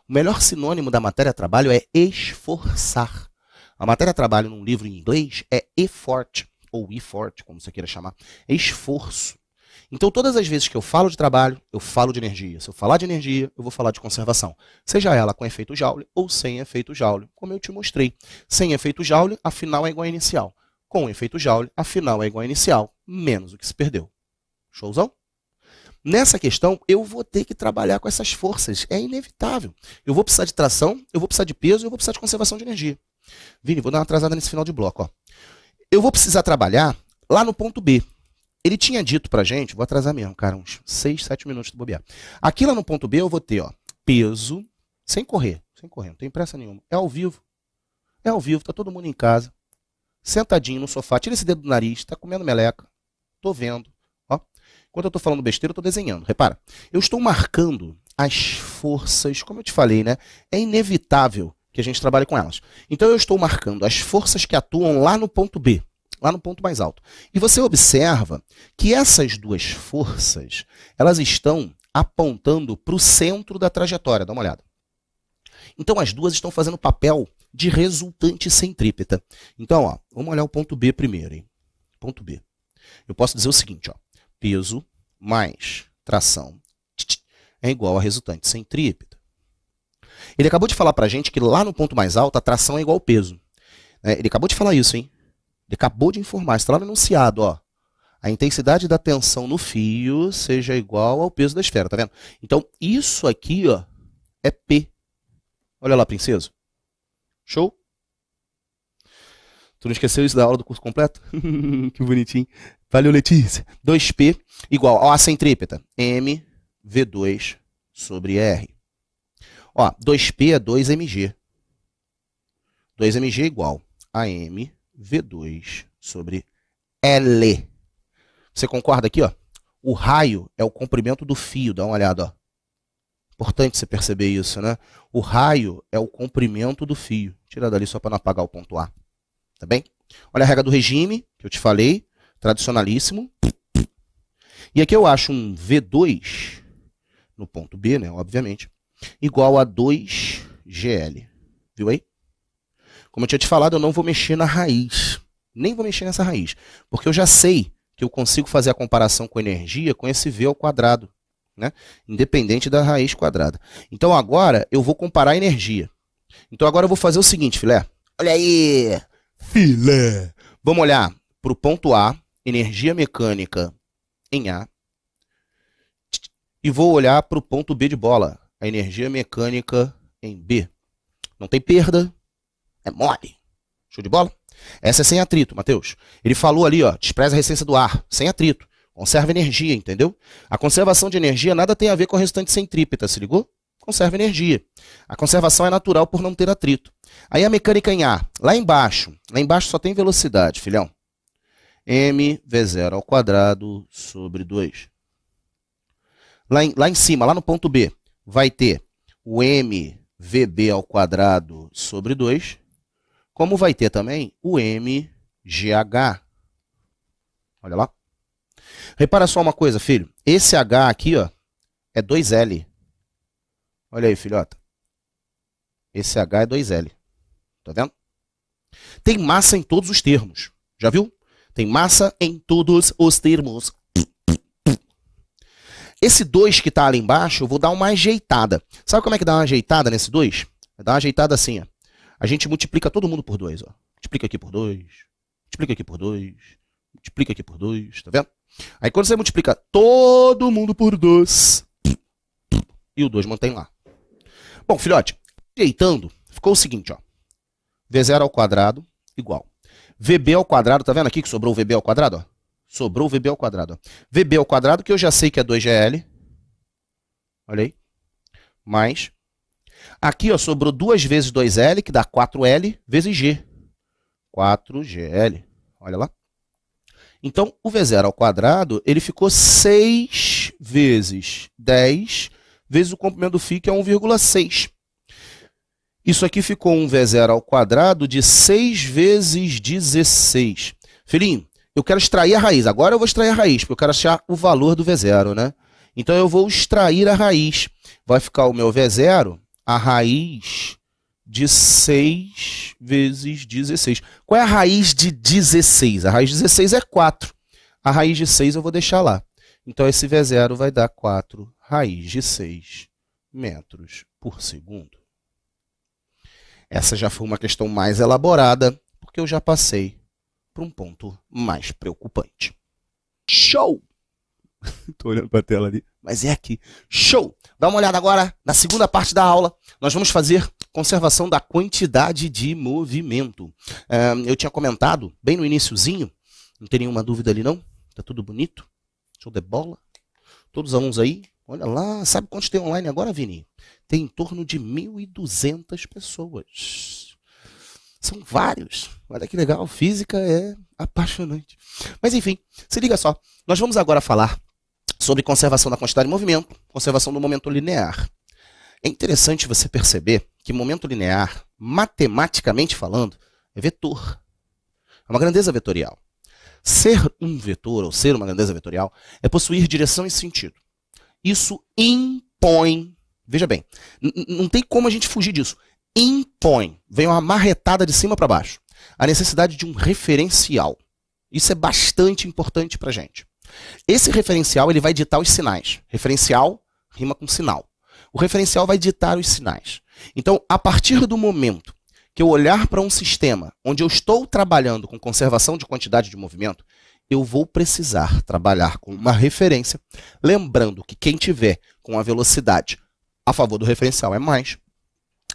O melhor sinônimo da matéria trabalho é esforçar. A matéria trabalho num livro em inglês é effort, ou effort, como você queira chamar, é esforço. Então, todas as vezes que eu falo de trabalho, eu falo de energia. Se eu falar de energia, eu vou falar de conservação. Seja ela com efeito Joule ou sem efeito Joule, como eu te mostrei. Sem efeito Joule, a final é igual a inicial. Com efeito Joule, a final é igual a inicial, menos o que se perdeu. Showzão? Nessa questão, eu vou ter que trabalhar com essas forças. É inevitável. Eu vou precisar de tração, eu vou precisar de peso e eu vou precisar de conservação de energia. Vini, vou dar uma atrasada nesse final de bloco. Ó. Eu vou precisar trabalhar lá no ponto B. Ele tinha dito pra gente, vou atrasar mesmo, cara, uns 6, 7 minutos do bobear. Aqui lá no ponto B eu vou ter, ó, peso, sem correr, não tem pressa nenhuma. É ao vivo, tá todo mundo em casa, sentadinho no sofá, tira esse dedo do nariz, tá comendo meleca, tô vendo, ó. Enquanto eu tô falando besteira, eu tô desenhando, repara. Eu estou marcando as forças, como eu te falei, né? É inevitável que a gente trabalhe com elas. Então eu estou marcando as forças que atuam lá no ponto B. Lá no ponto mais alto. E você observa que essas duas forças, elas estão apontando para o centro da trajetória. Dá uma olhada. Então, as duas estão fazendo papel de resultante centrípeta. Então, ó, vamos olhar o ponto B primeiro. Hein? Ponto B. Eu posso dizer o seguinte, ó, peso mais tração é igual a resultante centrípeta. Ele acabou de falar para a gente que lá no ponto mais alto, a tração é igual ao peso. Ele acabou de falar isso, hein? Ele acabou de informar, está lá no enunciado, ó. A intensidade da tensão no fio seja igual ao peso da esfera, tá vendo? Então, isso aqui, ó, é P. Olha lá, princesa. Show? Tu não esqueceu isso da aula do curso completo? Que bonitinho. Valeu, Letícia. 2P igual a centrípeta. mv2 sobre R. Ó, 2P é 2mg. 2mg igual a m V2 sobre L. Você concorda aqui, ó? O raio é o comprimento do fio, dá uma olhada, ó. Importante você perceber isso, né? O raio é o comprimento do fio. Tira dali só para não apagar o ponto A. Tá bem? Olha a regra do regime, que eu te falei, tradicionalíssimo. E aqui eu acho um V2, no ponto B, né, obviamente, igual a 2GL. Viu aí? Como eu tinha te falado, eu não vou mexer na raiz. Nem vou mexer nessa raiz. Porque eu já sei que eu consigo fazer a comparação com energia com esse V ao quadrado. Né? Independente da raiz quadrada. Então agora eu vou comparar a energia. Então agora eu vou fazer o seguinte, filé. Olha aí! Filé! Vamos olhar para o ponto A, energia mecânica em A. E vou olhar para o ponto B de bola, a energia mecânica em B. Não tem perda. É mole. Show de bola? Essa é sem atrito, Matheus. Ele falou ali, ó, despreza a resistência do ar, sem atrito. Conserva energia, entendeu? A conservação de energia nada tem a ver com a resultante centrípeta, se ligou? Conserva energia. A conservação é natural por não ter atrito. Aí a mecânica em A, lá embaixo só tem velocidade, filhão. mv0 ao quadrado sobre 2. Lá em cima, lá no ponto B, vai ter o mvb ao quadrado sobre 2. Como vai ter também o mgh. Olha lá. Repara só uma coisa, filho. Esse H aqui, ó, é 2L. Olha aí, filhota. Esse H é 2L. Tá vendo? Tem massa em todos os termos. Já viu? Tem massa em todos os termos. Esse 2 que está ali embaixo, eu vou dar uma ajeitada. Sabe como é que dá uma ajeitada nesse 2? Vai dar uma ajeitada assim, ó. A gente multiplica todo mundo por 2, ó. Multiplica aqui por 2, multiplica aqui por 2, multiplica aqui por 2, tá vendo? Aí quando você multiplica todo mundo por 2, e o 2 mantém lá. Bom, filhote, ajeitando, ficou o seguinte, ó. V0 ao quadrado igual. VB ao quadrado, tá vendo aqui que sobrou o VB ao quadrado, ó? Sobrou o VB ao quadrado, ó. VB ao quadrado, que eu já sei que é 2GL. Olha aí. Mais. Aqui, ó, sobrou 2 vezes 2L, que dá 4L, vezes G. 4GL. Olha lá. Então, o V0 ao quadrado, ele ficou 6 vezes 10 vezes o comprimento do φ, que é 1,6. Isso aqui ficou um V0 ao quadrado de 6 vezes 16. Filhinho, eu quero extrair a raiz. Agora eu vou extrair a raiz, porque eu quero achar o valor do V0, né? Então eu vou extrair a raiz. Vai ficar o meu V0, a raiz de 6 vezes 16. Qual é a raiz de 16? A raiz de 16 é 4. A raiz de 6 eu vou deixar lá. Então esse V0 vai dar 4 raiz de 6 metros por segundo. Essa já foi uma questão mais elaborada, porque eu já passei para um ponto mais preocupante. Show! Estou olhando para a tela ali, mas é aqui. Show! Dá uma olhada agora na segunda parte da aula. Nós vamos fazer conservação da quantidade de movimento. Eu tinha comentado bem no iniciozinho, não tem nenhuma dúvida ali não? Tá tudo bonito? Show de bola? Todos os alunos aí? Olha lá, sabe quantos tem online agora, Vini? Tem em torno de 1.200 pessoas. São vários. Olha que legal, física é apaixonante. Mas enfim, se liga só. Nós vamos agora falar sobre conservação da quantidade de movimento, conservação do momento linear. É interessante você perceber que momento linear, matematicamente falando, é vetor. É uma grandeza vetorial. Ser um vetor, ou ser uma grandeza vetorial, é possuir direção e sentido. Isso impõe, veja bem, não tem como a gente fugir disso, impõe, vem uma marretada de cima para baixo, a necessidade de um referencial. Isso é bastante importante para a gente. Esse referencial ele vai ditar os sinais. Referencial rima com sinal. O referencial vai ditar os sinais. Então, a partir do momento que eu olhar para um sistema onde eu estou trabalhando com conservação de quantidade de movimento, eu vou precisar trabalhar com uma referência, lembrando que quem tiver com a velocidade a favor do referencial é mais,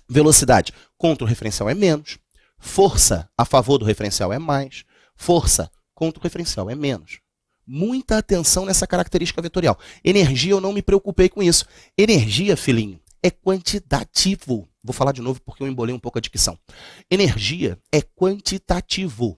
velocidade contra o referencial é menos, força a favor do referencial é mais, força contra o referencial é menos. Muita atenção nessa característica vetorial. Energia, eu não me preocupei com isso. Energia, filhinho, é quantitativo. Vou falar de novo porque eu embolei um pouco a dicção. Energia é quantitativo.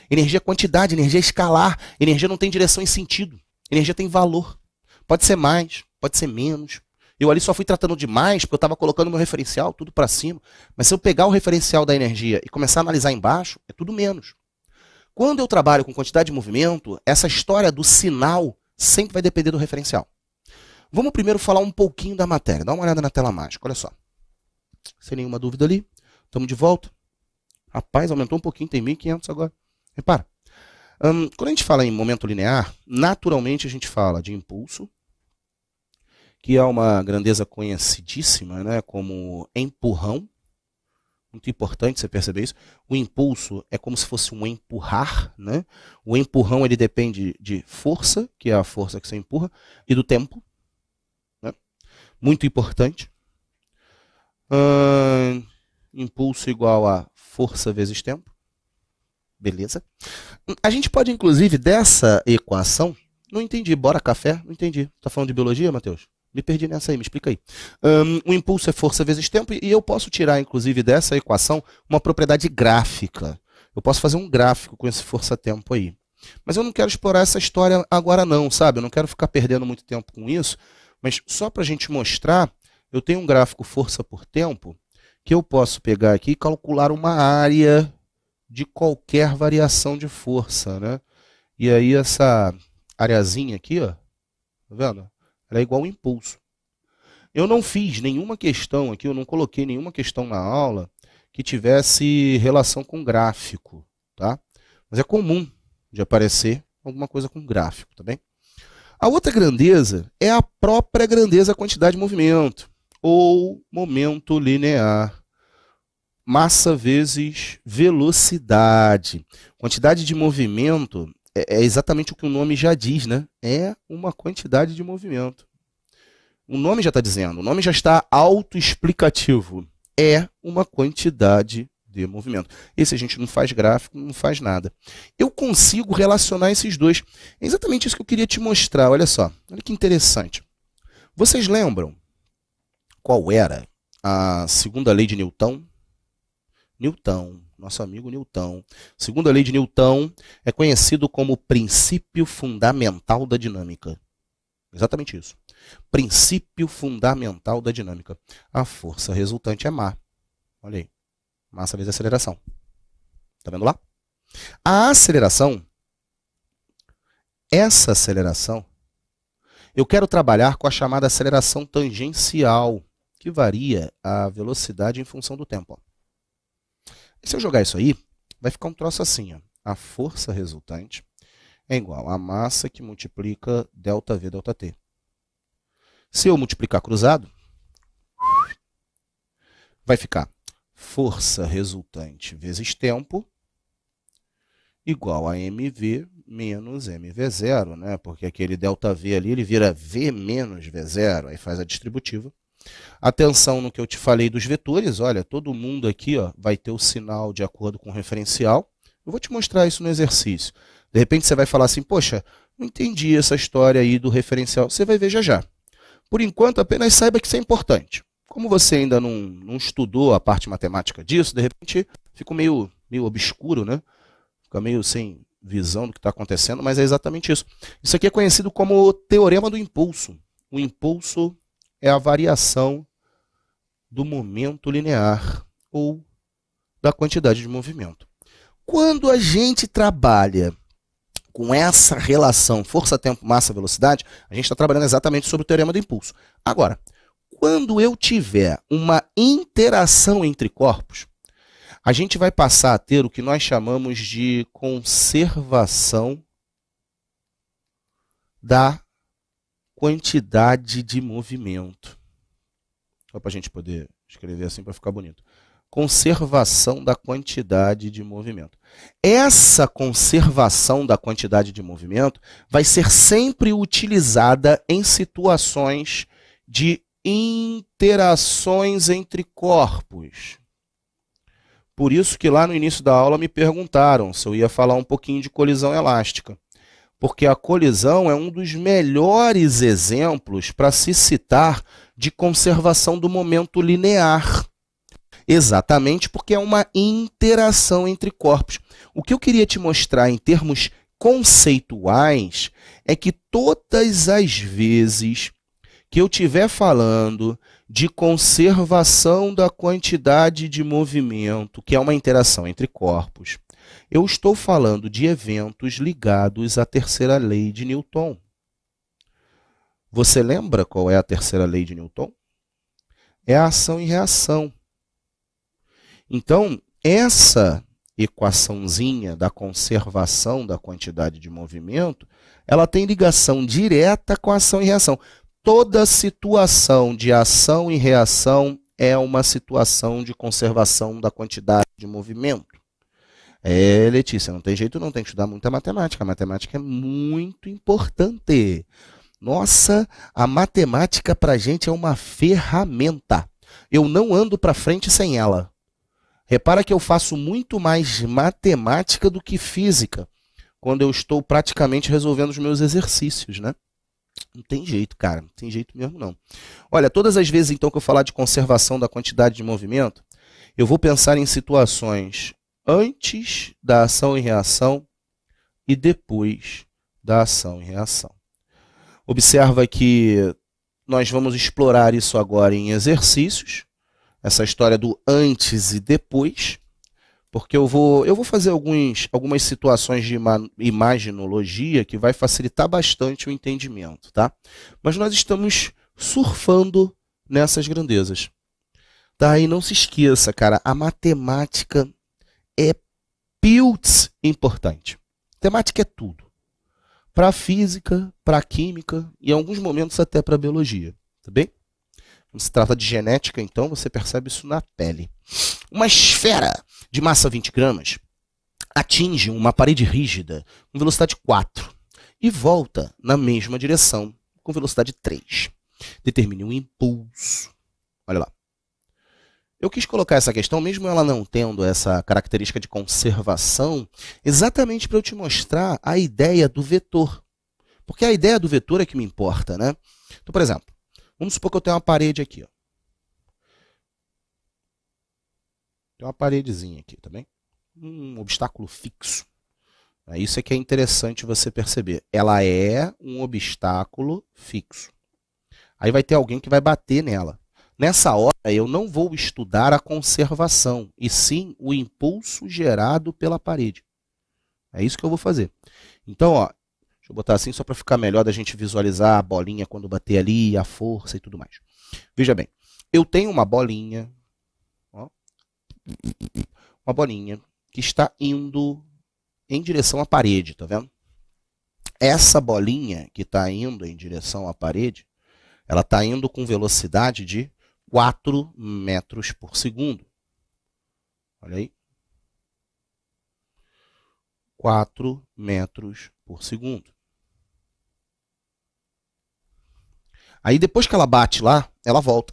Energia é quantidade, energia é escalar. Energia não tem direção e sentido. Energia tem valor. Pode ser mais, pode ser menos. Eu ali só fui tratando de mais porque eu estava colocando meu referencial tudo para cima. Mas se eu pegar o referencial da energia e começar a analisar embaixo, é tudo menos. Quando eu trabalho com quantidade de movimento, essa história do sinal sempre vai depender do referencial. Vamos primeiro falar um pouquinho da matéria. Dá uma olhada na tela mágica, olha só. Sem nenhuma dúvida ali. Estamos de volta. Rapaz, aumentou um pouquinho, tem 1.500 agora. Repara. Quando a gente fala em momento linear, naturalmente a gente fala de impulso, que é uma grandeza conhecidíssima, né, como empurrão. Muito importante você perceber isso. O impulso é como se fosse um empurrar, né? O empurrão ele depende de força, que é a força que você empurra, e do tempo. Né? Muito importante. Impulso igual a força vezes tempo. Beleza? A gente pode, inclusive, dessa equação... Não entendi. Bora café? Não entendi. Tá falando de biologia, Matheus? Me perdi nessa aí, me explica aí. O impulso é força vezes tempo e eu posso tirar, inclusive, dessa equação uma propriedade gráfica. Eu posso fazer um gráfico com esse força-tempo aí. Mas eu não quero explorar essa história agora não, sabe? Eu não quero ficar perdendo muito tempo com isso. Mas só para a gente mostrar, eu tenho um gráfico força por tempo que eu posso pegar aqui e calcular uma área de qualquer variação de força, né? E aí essa areazinha aqui, ó, tá vendo? Ela é igual ao impulso. Eu não fiz nenhuma questão aqui, eu não coloquei nenhuma questão na aula que tivesse relação com gráfico, tá? Mas é comum de aparecer alguma coisa com gráfico, tá bem? A outra grandeza é a própria grandeza quantidade de movimento, ou momento linear. Massa vezes velocidade. Quantidade de movimento é exatamente o que o nome já diz, né? É uma quantidade de movimento. O nome já está dizendo, o nome já está autoexplicativo. É uma quantidade de movimento. E se a gente não faz gráfico, não faz nada. Eu consigo relacionar esses dois. É exatamente isso que eu queria te mostrar. Olha só, olha que interessante. Vocês lembram qual era a segunda lei de Newton? Newton, nosso amigo Newton. Segunda lei de Newton é conhecido como princípio fundamental da dinâmica. Exatamente isso. Princípio fundamental da dinâmica. A força resultante é má. Olha aí. Massa vezes aceleração. Tá vendo lá? A aceleração essa aceleração, eu quero trabalhar com a chamada aceleração tangencial, que varia a velocidade em função do tempo. E se eu jogar isso aí, vai ficar um troço assim, ó. A força resultante é igual a massa que multiplica ΔV ΔT. Se eu multiplicar cruzado, vai ficar força resultante vezes tempo igual a mv menos mv0, né? Porque aquele ΔV ali ele vira v menos v0, aí faz a distributiva. Atenção no que eu te falei dos vetores, olha, todo mundo aqui ó, vai ter o sinal de acordo com o referencial. Eu vou te mostrar isso no exercício. De repente você vai falar assim, poxa, não entendi essa história aí do referencial. Você vai ver já já. Por enquanto, apenas saiba que isso é importante. Como você ainda não estudou a parte matemática disso, de repente fica meio obscuro, né? Fica meio sem visão do que está acontecendo, mas é exatamente isso. Isso aqui é conhecido como o teorema do impulso. O impulso é a variação do momento linear ou da quantidade de movimento. Quando a gente trabalha com essa relação força-tempo, massa, velocidade, a gente está trabalhando exatamente sobre o teorema do impulso. Agora, quando eu tiver uma interação entre corpos, a gente vai passar a ter o que nós chamamos de conservação da quantidade de movimento. Só para a gente poder escrever assim para ficar bonito. Conservação da quantidade de movimento. Essa conservação da quantidade de movimento vai ser sempre utilizada em situações de interações entre corpos. Por isso que lá no início da aula me perguntaram se eu ia falar um pouquinho de colisão elástica. Porque a colisão é um dos melhores exemplos para se citar de conservação do momento linear. Exatamente porque é uma interação entre corpos. O que eu queria te mostrar em termos conceituais é que todas as vezes que eu estiver falando de conservação da quantidade de movimento, que é uma interação entre corpos, eu estou falando de eventos ligados à terceira lei de Newton. Você lembra qual é a terceira lei de Newton? É a ação e reação. Então, essa equaçãozinha da conservação da quantidade de movimento, ela tem ligação direta com a ação e reação. Toda situação de ação e reação é uma situação de conservação da quantidade de movimento. Letícia, não tem jeito não, tem que estudar muita matemática. A matemática é muito importante. Nossa, a matemática para a gente é uma ferramenta. Eu não ando para frente sem ela. Repara que eu faço muito mais matemática do que física quando eu estou praticamente resolvendo os meus exercícios, né? Não tem jeito, cara. Não tem jeito mesmo, não. Olha, todas as vezes, então, que eu falar de conservação da quantidade de movimento, eu vou pensar em situações antes da ação e reação e depois da ação e reação. Observa que nós vamos explorar isso agora em exercícios, essa história do antes e depois, porque eu vou fazer algumas situações de imaginologia que vai facilitar bastante o entendimento, tá? Mas nós estamos surfando nessas grandezas. Tá? E não se esqueça, cara, a matemática é putz importante. Matemática é tudo. Para a física, para a química e em alguns momentos até para a biologia, tá bem? Quando se trata de genética, então, você percebe isso na pele. Uma esfera de massa 20 gramas atinge uma parede rígida com velocidade 4 e volta na mesma direção com velocidade 3. Determine um impulso. Olha lá. Eu quis colocar essa questão, mesmo ela não tendo essa característica de conservação, exatamente para eu te mostrar a ideia do vetor. Porque a ideia do vetor é que me importa, né? Então, por exemplo, vamos supor que eu tenho uma parede aqui. Ó. Tem uma paredezinha aqui, tá bem? Um obstáculo fixo. Isso é que é interessante você perceber. Ela é um obstáculo fixo. Aí vai ter alguém que vai bater nela. Nessa hora, eu não vou estudar a conservação, e sim o impulso gerado pela parede. É isso que eu vou fazer. Então, ó, Deixa eu botar assim só para ficar melhor da gente visualizar a bolinha quando bater ali, a força e tudo mais. Veja bem, eu tenho uma bolinha, ó, uma bolinha que está indo em direção à parede, tá vendo? Essa bolinha que está indo em direção à parede, ela está indo com velocidade de 4 metros por segundo. Olha aí. 4 metros por segundo. Aí depois que ela bate lá, ela volta.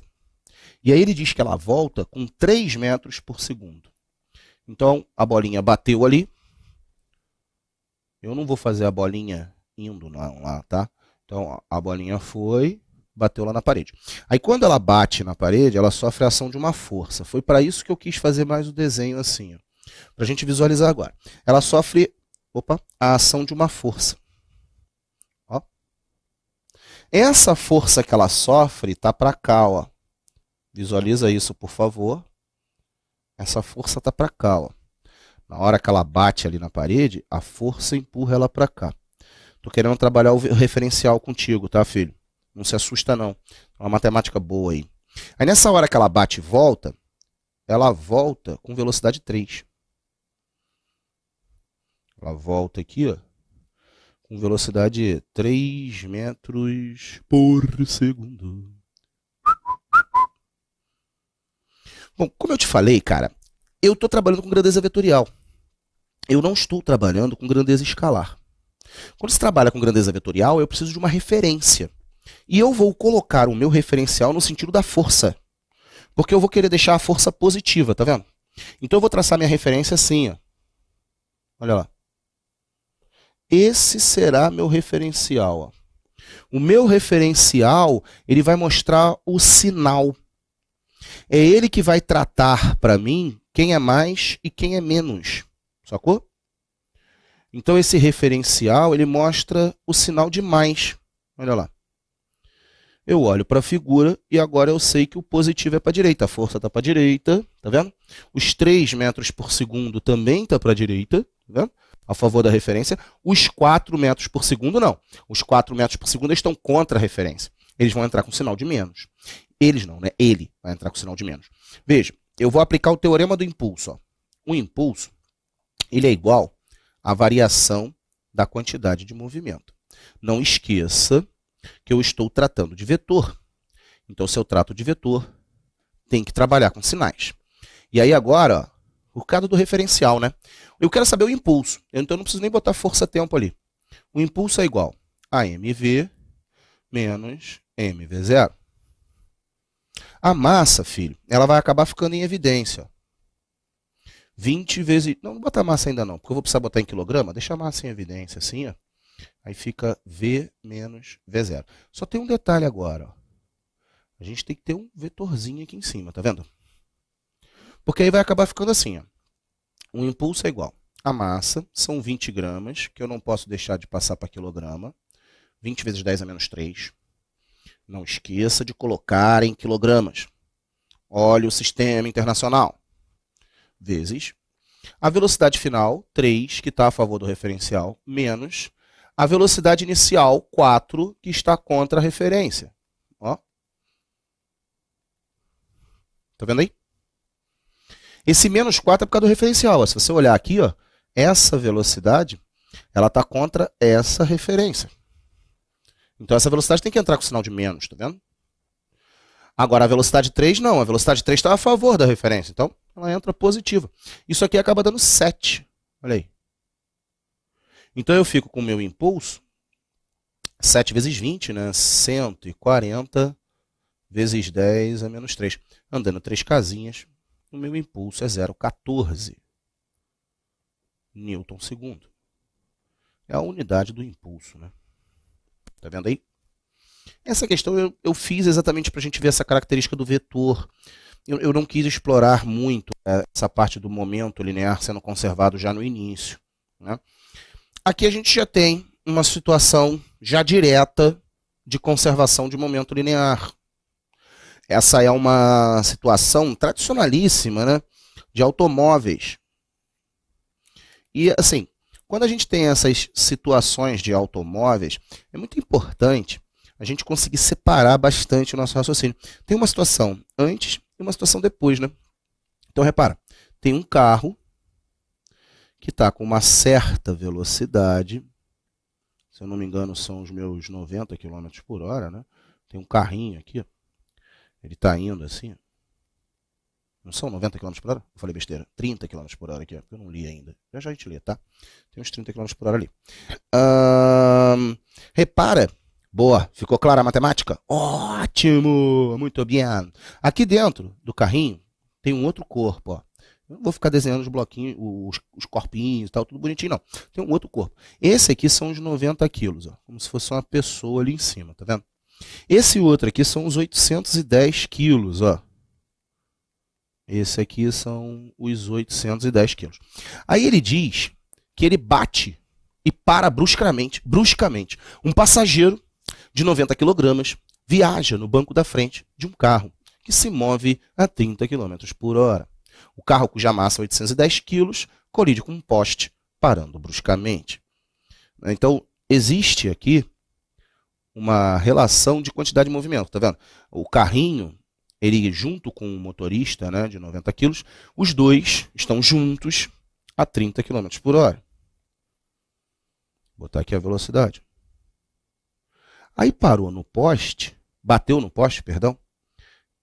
E aí ele diz que ela volta com 3 metros por segundo. Então a bolinha bateu ali. Eu não vou fazer a bolinha indo não, lá, tá? Então a bolinha foi, bateu lá na parede. Aí quando ela bate na parede, ela sofre a ação de uma força. Foi para isso que eu quis fazer mais o desenho assim, para a gente visualizar agora. Ela sofre, a ação de uma força. Ó. Essa força que ela sofre tá para cá, ó. Visualiza isso, por favor. Essa força tá para cá, ó. Na hora que ela bate ali na parede, a força empurra ela para cá. Tô querendo trabalhar o referencial contigo, tá, filho? Não se assusta, não. É uma matemática boa aí. Aí nessa hora que ela bate e volta, ela volta com velocidade 3. Ela volta aqui, ó, com velocidade 3 metros por segundo. Bom, como eu te falei, cara, eu estou trabalhando com grandeza vetorial. Eu não estou trabalhando com grandeza escalar. Quando se trabalha com grandeza vetorial, eu preciso de uma referência. E eu vou colocar o meu referencial no sentido da força. Porque eu vou querer deixar a força positiva, tá vendo? Então eu vou traçar minha referência assim, ó. Olha lá. Esse será meu referencial, ó. O meu referencial, ele vai mostrar o sinal. É ele que vai tratar para mim quem é mais e quem é menos. Sacou? Então esse referencial, ele mostra o sinal de mais. Olha lá. Eu olho para a figura e agora eu sei que o positivo é para a direita. A força está para a direita, tá vendo? Os 3 metros por segundo também está para a direita, tá vendo? A favor da referência. Os 4 metros por segundo, não. Os 4 metros por segundo estão contra a referência. Eles vão entrar com sinal de menos. Eles não, né? Ele vai entrar com sinal de menos. Veja, eu vou aplicar o teorema do impulso. Ó. O impulso, ele é igual à variação da quantidade de movimento. Não esqueça que eu estou tratando de vetor. Então, se eu trato de vetor, tem que trabalhar com sinais. E aí agora, ó, por causa do referencial, né? Eu quero saber o impulso. Então, eu não preciso nem botar força-tempo ali. O impulso é igual a mv menos mv0. A massa, filho, ela vai acabar ficando em evidência. 20 vezes... Não, não botar a massa ainda não, porque eu vou precisar botar em quilograma. Deixa a massa em evidência assim, ó. Aí fica V menos V0. Só tem um detalhe agora. Ó. A gente tem que ter um vetorzinho aqui em cima, tá vendo? Porque aí vai acabar ficando assim. Ó. O impulso é igual a massa, são 20 gramas, que eu não posso deixar de passar para quilograma. 20 vezes 10 a menos 3. Não esqueça de colocar em quilogramas. Olha o sistema internacional. Vezes a velocidade final, 3, que está a favor do referencial, menos a velocidade inicial, 4, que está contra a referência. Ó. Tá vendo aí? Esse menos 4 é por causa do referencial. Ó. Se você olhar aqui, ó, essa velocidade, ela está contra essa referência. Então essa velocidade tem que entrar com sinal de menos, tá vendo? Agora a velocidade 3 não, a velocidade 3 está a favor da referência, então ela entra positiva. Isso aqui acaba dando 7, olha aí. Então eu fico com o meu impulso, 7 vezes 20, né? 140 vezes 10 a menos 3. Andando 3 casinhas, o meu impulso é 0,14 Newton segundo. É a unidade do impulso, né? Tá vendo aí? Essa questão eu fiz exatamente para a gente ver essa característica do vetor. Eu não quis explorar muito essa parte do momento linear sendo conservado já no início, né? Aqui a gente já tem uma situação já direta de conservação de momento linear. Essa é uma situação tradicionalíssima, né, de automóveis. E assim, quando a gente tem essas situações de automóveis, é muito importante a gente conseguir separar bastante o nosso raciocínio. Tem uma situação antes e uma situação depois, né? Então, repara, tem um carro que está com uma certa velocidade, se eu não me engano são os meus 90 km por hora, né? Tem um carrinho aqui, ó. Ele está indo assim, não são 90 km por hora? Eu falei besteira. 30 km por hora aqui, ó, porque eu não li ainda. Já a gente lê, tá? Tem uns 30 km por hora ali. Repara. Boa, ficou clara a matemática? Ótimo, muito bem. Aqui dentro do carrinho tem um outro corpo, ó. Eu não vou ficar desenhando os bloquinhos, os corpinhos e tal, tudo bonitinho, não. Tem um outro corpo. Esse aqui são os 90 quilos, ó, como se fosse uma pessoa ali em cima, tá vendo? Esse outro aqui são os 810 quilos, ó. Esse aqui são os 810 quilos. Aí ele diz que ele bate e para bruscamente. Um passageiro de 90 quilogramas viaja no banco da frente de um carro que se move a 30 km por hora. O carro, cuja massa é 810 quilos, colide com um poste, parando bruscamente. Então, existe aqui uma relação de quantidade de movimento, tá vendo? O carrinho, ele junto com o motorista, né, de 90 quilos, os dois estão juntos a 30 km por hora. Vou botar aqui a velocidade. Aí parou no poste, bateu no poste, perdão,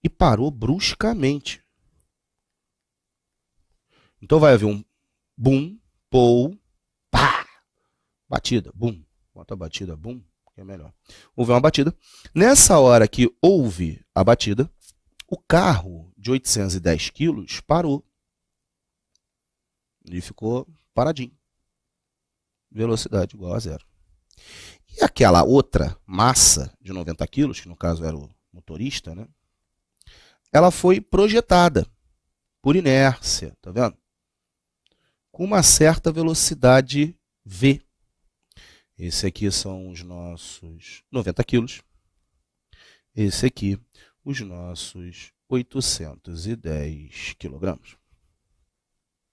e parou bruscamente. Então vai haver um bum, pou, pá, batida, bum, bota a batida, bum, que é melhor. Houve uma batida. Nessa hora que houve a batida, o carro de 810 quilos parou. Ele ficou paradinho. Velocidade igual a zero. E aquela outra massa de 90 quilos, que no caso era o motorista, né? Ela foi projetada por inércia, tá vendo? Com uma certa velocidade V. Esse aqui são os nossos 90 quilos. Esse aqui, os nossos 810 quilogramas.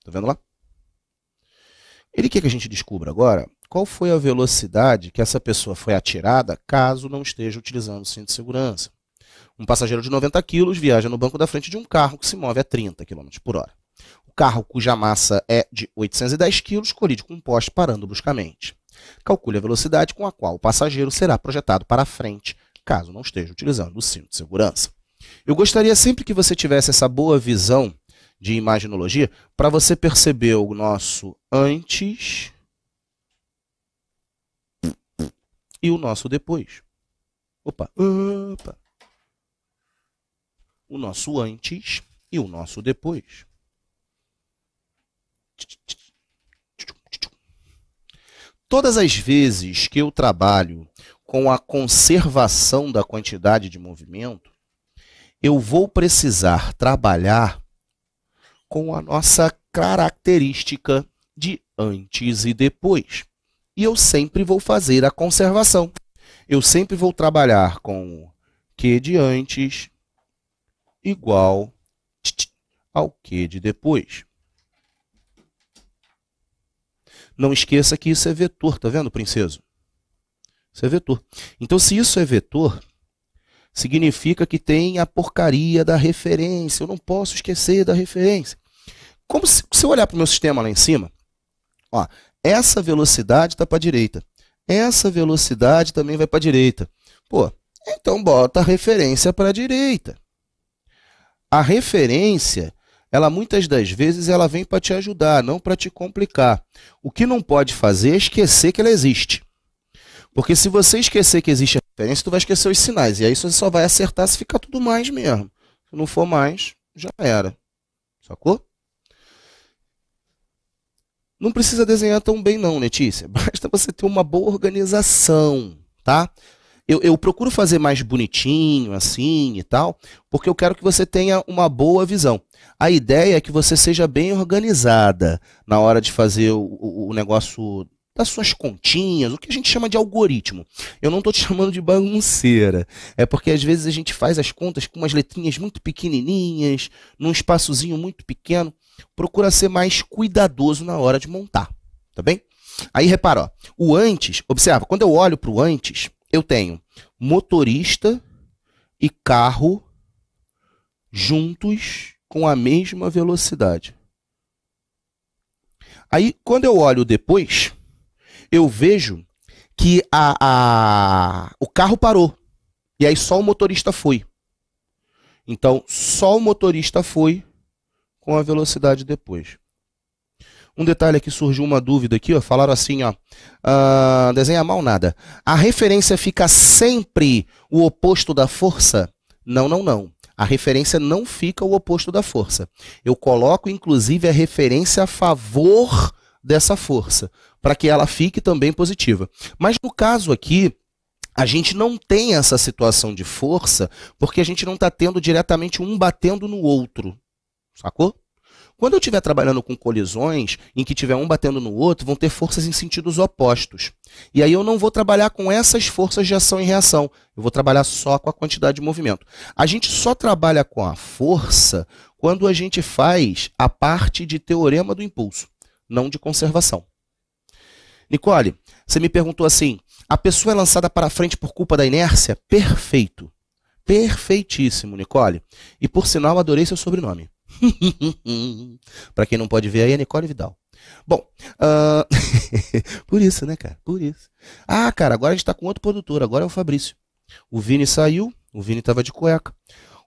Tá vendo lá? Ele quer que a gente descubra agora qual foi a velocidade que essa pessoa foi atirada caso não esteja utilizando o cinto de segurança. Um passageiro de 90 quilos viaja no banco da frente de um carro que se move a 30 km por hora. O carro, cuja massa é de 810 quilos, colide com um poste parando bruscamente. Calcule a velocidade com a qual o passageiro será projetado para a frente, caso não esteja utilizando o cinto de segurança. Eu gostaria sempre que você tivesse essa boa visão de imaginologia para você perceber o nosso antes e o nosso depois. Opa. O nosso antes e o nosso depois. Todas as vezes que eu trabalho com a conservação da quantidade de movimento, eu vou precisar trabalhar com a nossa característica de antes e depois. E eu sempre vou fazer a conservação. Eu sempre vou trabalhar com o Q de antes igual ao Q de depois. Não esqueça que isso é vetor, tá vendo, princeso? Isso é vetor. Então, se isso é vetor, significa que tem a porcaria da referência. Eu não posso esquecer da referência. Como se eu olhar para o meu sistema lá em cima, ó, essa velocidade está para a direita. Essa velocidade também vai para a direita. Pô, então bota a referência para a direita. A referência, ela muitas das vezes ela vem para te ajudar, não para te complicar. O que não pode fazer é esquecer que ela existe. Porque se você esquecer que existe a referência, tu vai esquecer os sinais. E aí você só vai acertar se ficar tudo mais mesmo. Se não for mais, já era. Sacou? Não precisa desenhar tão bem não, Letícia. Basta você ter uma boa organização, tá? Eu procuro fazer mais bonitinho, assim e tal, porque eu quero que você tenha uma boa visão. A ideia é que você seja bem organizada na hora de fazer o negócio das suas continhas, o que a gente chama de algoritmo. Eu não estou te chamando de bagunceira. É porque às vezes a gente faz as contas com umas letrinhas muito pequenininhas, num espaçozinho muito pequeno. Procura ser mais cuidadoso na hora de montar, tá bem? Aí repara, ó, o antes, observa, quando eu olho para o antes, eu tenho motorista e carro juntos com a mesma velocidade. Aí, quando eu olho depois, eu vejo que o carro parou. E aí só o motorista foi. Então, só o motorista foi com a velocidade depois. Um detalhe aqui, surgiu uma dúvida aqui, ó, falaram assim, ó, desenha mal nada. A referência fica sempre o oposto da força? Não, não, não. A referência não fica o oposto da força. Eu coloco, inclusive, a referência a favor dessa força, para que ela fique também positiva. Mas no caso aqui, a gente não tem essa situação de força, porque a gente não está tendo diretamente um batendo no outro. Sacou? Quando eu estiver trabalhando com colisões, em que tiver um batendo no outro, vão ter forças em sentidos opostos. E aí eu não vou trabalhar com essas forças de ação e reação. Eu vou trabalhar só com a quantidade de movimento. A gente só trabalha com a força quando a gente faz a parte de teorema do impulso, não de conservação. Nicole, você me perguntou assim, a pessoa é lançada para frente por culpa da inércia? Perfeito. Perfeitíssimo, Nicole. E por sinal, adorei seu sobrenome. Para quem não pode ver aí, é Nicole Vidal. Bom, por isso, né, cara? Por isso. Ah, cara, agora a gente tá com outro produtor, agora é o Fabrício. O Vini saiu, o Vini tava de cueca.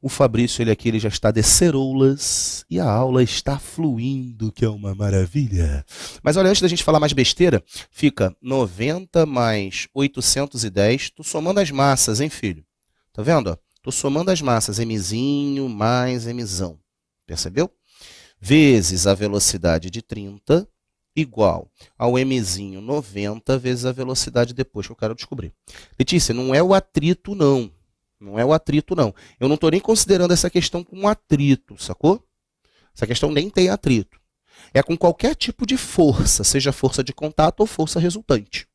O Fabrício, ele aqui, ele já está de ceroulas e a aula está fluindo, que é uma maravilha. Mas olha, antes da gente falar mais besteira, fica 90 mais 810, tô somando as massas, hein, filho? Tá vendo, ó? Tô somando as massas, Mzinho mais Mzão. Percebeu? Vezes a velocidade de 30 igual ao Mzinho 90 vezes a velocidade depois que eu quero descobrir. Letícia, não é o atrito, não. Não é o atrito, não. Eu não estou nem considerando essa questão com atrito, sacou? Essa questão nem tem atrito. É com qualquer tipo de força, seja força de contato ou força resultante.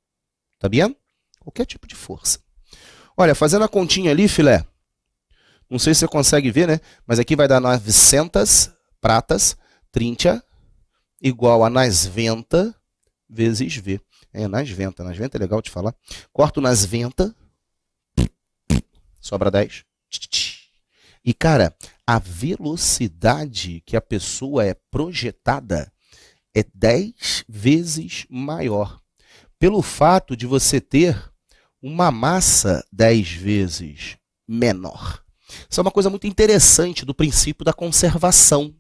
Tá vendo? Qualquer tipo de força. Olha, fazendo a continha ali, filé, não sei se você consegue ver, né? Mas aqui vai dar 900 pratas, 30, igual a 90 vezes V. É, nas ventas é legal de falar. Corto nas ventas, sobra 10. E, cara, a velocidade que a pessoa é projetada é 10 vezes maior. Pelo fato de você ter uma massa 10 vezes menor. Isso é uma coisa muito interessante do princípio da conservação.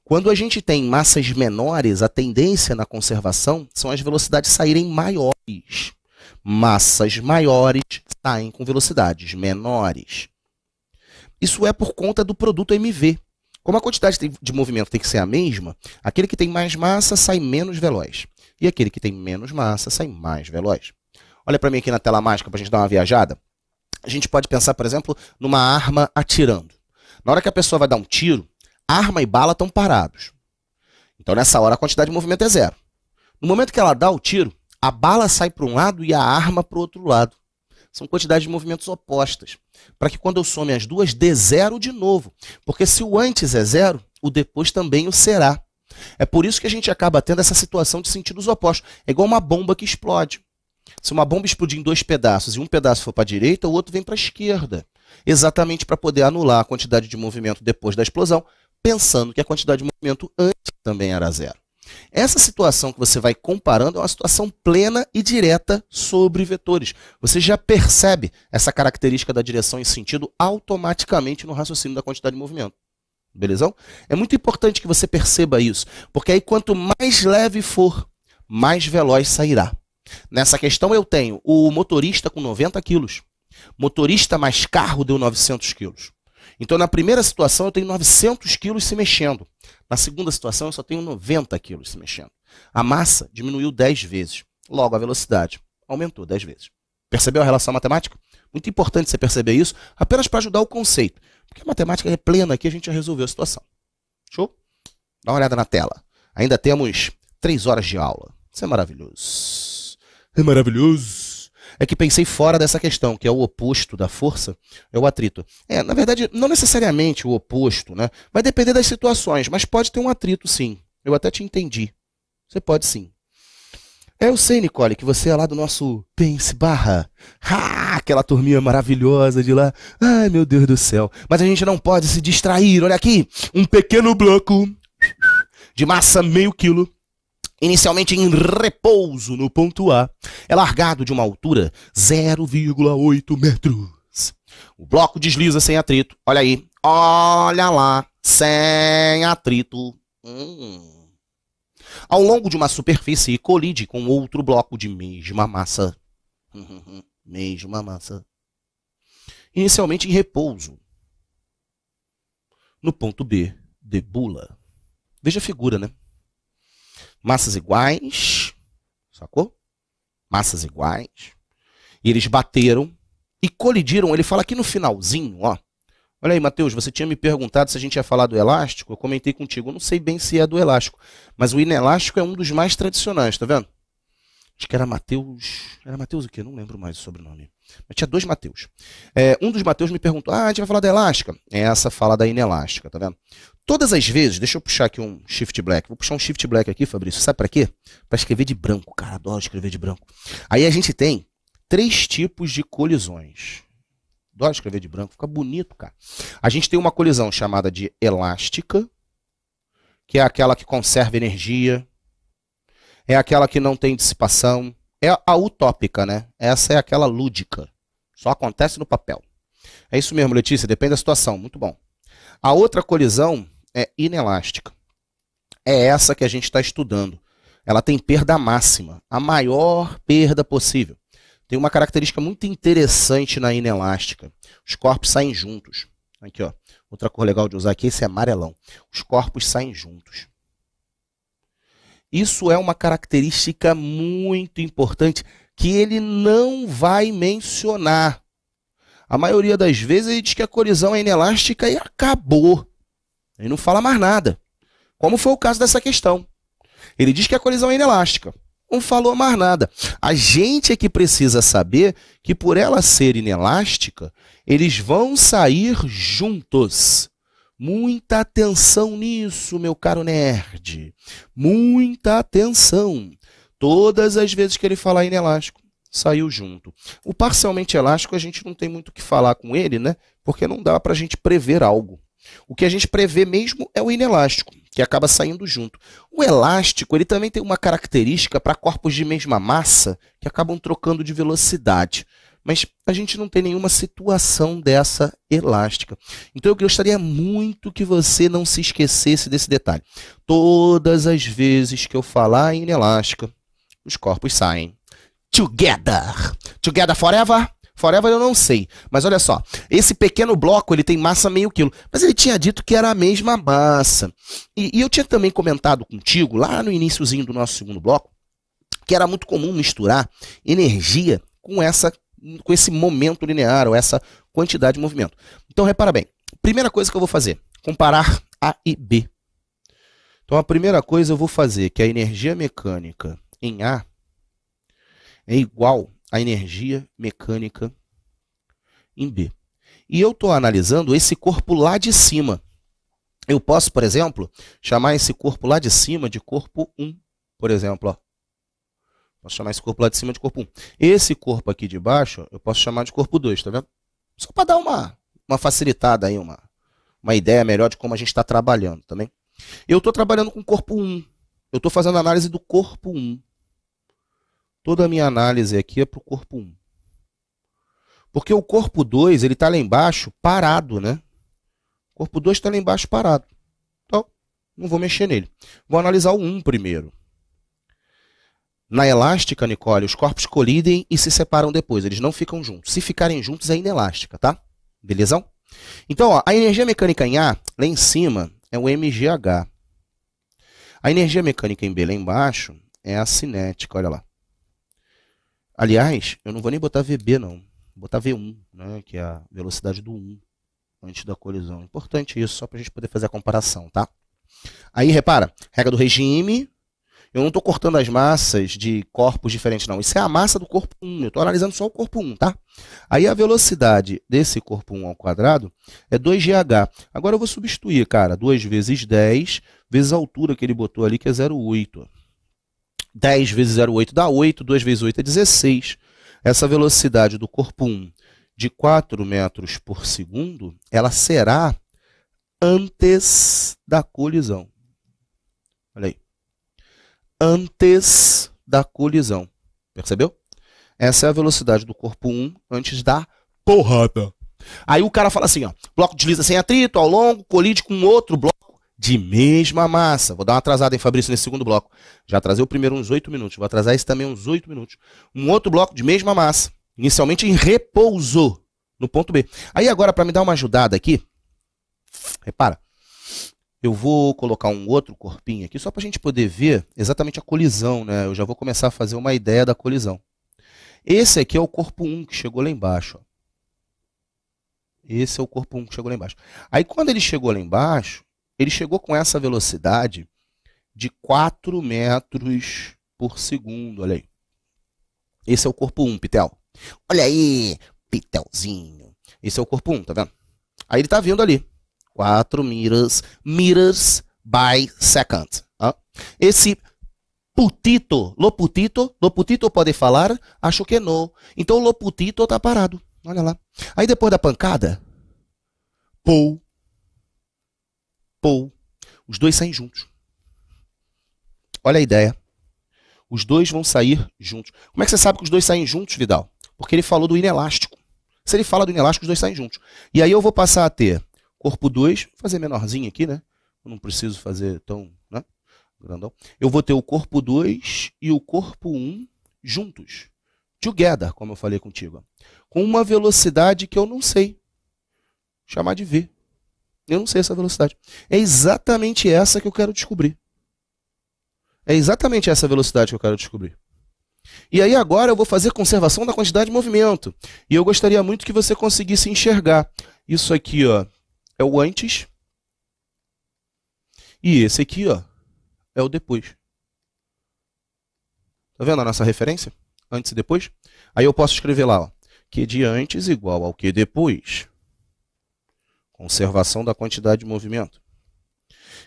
Quando a gente tem massas menores, a tendência na conservação são as velocidades saírem maiores. Massas maiores saem com velocidades menores. Isso é por conta do produto MV. Como a quantidade de movimento tem que ser a mesma, aquele que tem mais massa sai menos veloz. E aquele que tem menos massa sai mais veloz. Olha para mim aqui na tela mágica para a gente dar uma viajada. A gente pode pensar, por exemplo, numa arma atirando. Na hora que a pessoa vai dar um tiro, arma e bala estão parados. Então, nessa hora, a quantidade de movimento é zero. No momento que ela dá o tiro, a bala sai para um lado e a arma para o outro lado. São quantidades de movimentos opostas. Para que quando eu some as duas, dê zero de novo. Porque se o antes é zero, o depois também o será. É por isso que a gente acaba tendo essa situação de sentidos opostos. É igual uma bomba que explode. Se uma bomba explodir em dois pedaços e um pedaço for para a direita, o outro vem para a esquerda. Exatamente para poder anular a quantidade de movimento depois da explosão, pensando que a quantidade de movimento antes também era zero. Essa situação que você vai comparando é uma situação plena e direta sobre vetores. Você já percebe essa característica da direção em sentido automaticamente no raciocínio da quantidade de movimento. Belezão? É muito importante que você perceba isso, porque aí quanto mais leve for, mais veloz sairá. Nessa questão eu tenho o motorista com 90 quilos. Motorista mais carro deu 900 quilos. Então na primeira situação eu tenho 900 quilos se mexendo. Na segunda situação eu só tenho 90 quilos se mexendo. A massa diminuiu 10 vezes. Logo a velocidade aumentou 10 vezes. Percebeu a relação matemática? Muito importante você perceber isso, apenas para ajudar o conceito. Porque a matemática é plena aqui, a gente já resolveu a situação. Show? Dá uma olhada na tela. Ainda temos 3 horas de aula. Isso é maravilhoso. É maravilhoso. É que pensei fora dessa questão, que é o oposto da força, é o atrito. Na verdade, não necessariamente o oposto, né? Vai depender das situações, mas pode ter um atrito sim. Eu até te entendi. Você pode sim. Eu sei, Nicole, que você é lá do nosso Pense Barra. Aquela turminha maravilhosa de lá. Ai, meu Deus do céu. Mas a gente não pode se distrair. Olha aqui, um pequeno bloco de massa meio quilo, inicialmente em repouso no ponto A, é largado de uma altura 0,8 metros. O bloco desliza sem atrito. Olha aí, olha lá, sem atrito. Ao longo de uma superfície e colide com outro bloco de mesma massa. Mesma massa. Inicialmente em repouso. No ponto B, debula. Veja a figura, né? Massas iguais. Sacou? Massas iguais. E eles bateram e colidiram. Ele fala aqui no finalzinho, ó. Olha aí, Matheus, você tinha me perguntado se a gente ia falar do elástico. Eu comentei contigo. Eu não sei bem se é do elástico. Mas o inelástico é um dos mais tradicionais, tá vendo? Acho que era Matheus. Era Matheus o quê? Não lembro mais o sobrenome. Mas tinha dois Matheus. Um dos Matheus me perguntou: a gente vai falar da elástica? Essa fala da inelástica, tá vendo? Todas as vezes, deixa eu puxar aqui um Shift Black. Vou puxar um Shift Black aqui, Fabrício. Sabe pra quê? Pra escrever de branco. Cara, adoro escrever de branco. Aí a gente tem 3 tipos de colisões. Adoro escrever de branco, fica bonito, cara. A gente tem uma colisão chamada de elástica, que é aquela que conserva energia, é aquela que não tem dissipação, é a utópica, né? Essa é aquela lúdica, só acontece no papel. É isso mesmo, Letícia, depende da situação, muito bom. A outra colisão é inelástica. É essa que a gente está estudando. Ela tem perda máxima, a maior perda possível. Tem uma característica muito interessante na inelástica. Os corpos saem juntos. Aqui, ó. Outra cor legal de usar aqui, esse é amarelão. Os corpos saem juntos. Isso é uma característica muito importante que ele não vai mencionar. A maioria das vezes ele diz que a colisão é inelástica e acabou. Ele não fala mais nada. Como foi o caso dessa questão. Ele diz que a colisão é inelástica. Não falou mais nada. A gente é que precisa saber que por ela ser inelástica, eles vão sair juntos. Muita atenção nisso, meu caro nerd. Muita atenção. Todas as vezes que ele falar inelástico, saiu junto. O parcialmente elástico, a gente não tem muito o que falar com ele, né? Porque não dá para a gente prever algo. O que a gente prevê mesmo é o inelástico, que acaba saindo junto. O elástico, ele também tem uma característica para corpos de mesma massa que acabam trocando de velocidade. Mas a gente não tem nenhuma situação dessa elástica. Então eu gostaria muito que você não se esquecesse desse detalhe. Todas as vezes que eu falar em inelástica, os corpos saem together. Together forever? Forever eu não sei, mas olha só, esse pequeno bloco ele tem massa meio quilo, mas ele tinha dito que era a mesma massa. E eu tinha também comentado contigo, lá no iniciozinho do nosso segundo bloco, que era muito comum misturar energia com esse momento linear, ou essa quantidade de movimento. Então repara bem, primeira coisa que eu vou fazer, comparar A e B. Então a primeira coisa eu vou fazer que a energia mecânica em A é igual a energia mecânica em B. E eu estou analisando esse corpo lá de cima. Eu posso, por exemplo, chamar esse corpo lá de cima de corpo 1, por exemplo. Ó. Posso chamar esse corpo lá de cima de corpo 1. Esse corpo aqui de baixo, eu posso chamar de corpo 2, tá vendo? Só para dar uma facilitada aí, uma ideia melhor de como a gente está trabalhando também. Eu estou trabalhando com o corpo 1. Eu estou fazendo análise do corpo 1. Toda a minha análise aqui é para o corpo 1. Porque o corpo 2, ele está lá embaixo parado, né? O corpo 2 está lá embaixo parado. Então, não vou mexer nele. Vou analisar o 1 primeiro. Na elástica, Nicole, os corpos colidem e se separam depois. Eles não ficam juntos. Se ficarem juntos, é inelástica, tá? Belezão? Então, ó, a energia mecânica em A, lá em cima, é o mgh. A energia mecânica em B, lá embaixo, é a cinética, olha lá. Aliás, eu não vou nem botar VB, não. Vou botar V1, né, que é a velocidade do 1 antes da colisão. Importante isso, só para a gente poder fazer a comparação, tá? Aí, repara, regra do regime. Eu não estou cortando as massas de corpos diferentes, não. Isso é a massa do corpo 1. Eu estou analisando só o corpo 1, tá? Aí a velocidade desse corpo 1 ao quadrado é 2gh. Agora eu vou substituir, cara. 2 vezes 10 vezes a altura que ele botou ali, que é 0,8. 10 vezes 0,8 dá 8, 2 vezes 8 é 16. Essa velocidade do corpo 1 de 4 metros por segundo, ela será antes da colisão. Olha aí. Antes da colisão. Percebeu? Essa é a velocidade do corpo 1 antes da porrada. Aí o cara fala assim, ó, bloco desliza sem atrito, ao longo, colide com outro bloco de mesma massa. Vou dar uma atrasada em Fabrício nesse segundo bloco. Já atrasei o primeiro uns 8 minutos, vou atrasar esse também uns 8 minutos. Um outro bloco de mesma massa, inicialmente em repouso, no ponto B. Aí agora, para me dar uma ajudada aqui, repara, eu vou colocar um outro corpinho aqui, só para a gente poder ver exatamente a colisão, né? Eu já vou começar a fazer uma ideia da colisão. Esse aqui é o corpo 1 que chegou lá embaixo, ó. Esse é o corpo 1 que chegou lá embaixo. Aí quando ele chegou lá embaixo, ele chegou com essa velocidade de 4 metros por segundo, olha aí. Esse é o corpo 1, Pitel. Olha aí, Pitelzinho. Esse é o corpo 1, tá vendo? Aí ele tá vindo ali. 4 meters by second. Tá? Esse lo putito pode falar, acho que não. Então o lo putito tá parado. Olha lá. Aí depois da pancada, pou, os dois saem juntos. Olha a ideia. Os dois vão sair juntos. Como é que você sabe que os dois saem juntos, Vidal? Porque ele falou do inelástico. Se ele fala do inelástico, os dois saem juntos. E aí eu vou passar a ter corpo 2, vou fazer menorzinho aqui, né? Eu não preciso fazer tão, né, grandão. Eu vou ter o corpo 2 e o corpo 1 juntos. Together, como eu falei contigo. Com uma velocidade que eu não sei. Chamar de V. Eu não sei essa velocidade. É exatamente essa que eu quero descobrir. É exatamente essa velocidade que eu quero descobrir. E aí agora eu vou fazer conservação da quantidade de movimento. E eu gostaria muito que você conseguisse enxergar. Isso aqui, ó, é o antes. E esse aqui, ó, é o depois. Tá vendo a nossa referência? Antes e depois? Aí eu posso escrever lá, ó, Q de antes igual ao Q depois. Conservação da quantidade de movimento.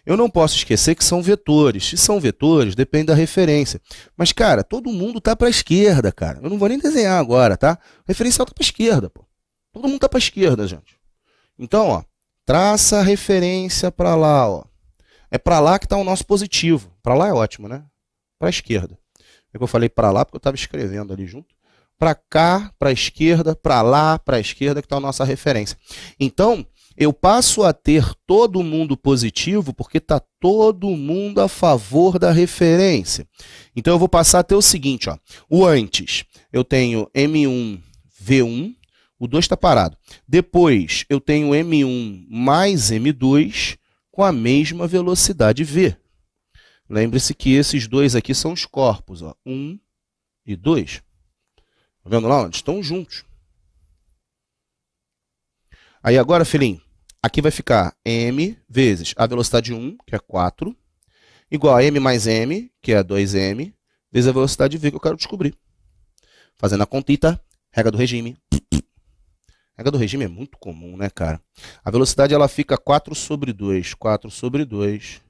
Eu não posso esquecer que são vetores. Se são vetores, depende da referência. Mas, cara, todo mundo tá para a esquerda, cara. Eu não vou nem desenhar agora, tá? O referencial tá para a esquerda, pô. Todo mundo tá para a esquerda, gente. Então, ó, traça a referência para lá, ó. É para lá que tá o nosso positivo. Para lá é ótimo, né? Para a esquerda. É que eu falei para lá porque eu estava escrevendo ali junto. Para cá, para a esquerda, para lá, para a esquerda que está a nossa referência. Então, eu passo a ter todo mundo positivo porque está todo mundo a favor da referência. Então, eu vou passar a ter o seguinte, ó, o antes, eu tenho M1, V1, o 2 está parado. Depois, eu tenho M1 mais M2 com a mesma velocidade V. Lembre-se que esses dois aqui são os corpos, ó, 1 e 2. Tá vendo lá? Eles estão juntos. Aí agora, filhinho, aqui vai ficar M vezes a velocidade 1, que é 4, igual a M mais M, que é 2M, vezes a velocidade V que eu quero descobrir. Fazendo a contita, regra do regime. Regra do regime é muito comum, né, cara? A velocidade ela fica 4 sobre 2, 4 sobre 2,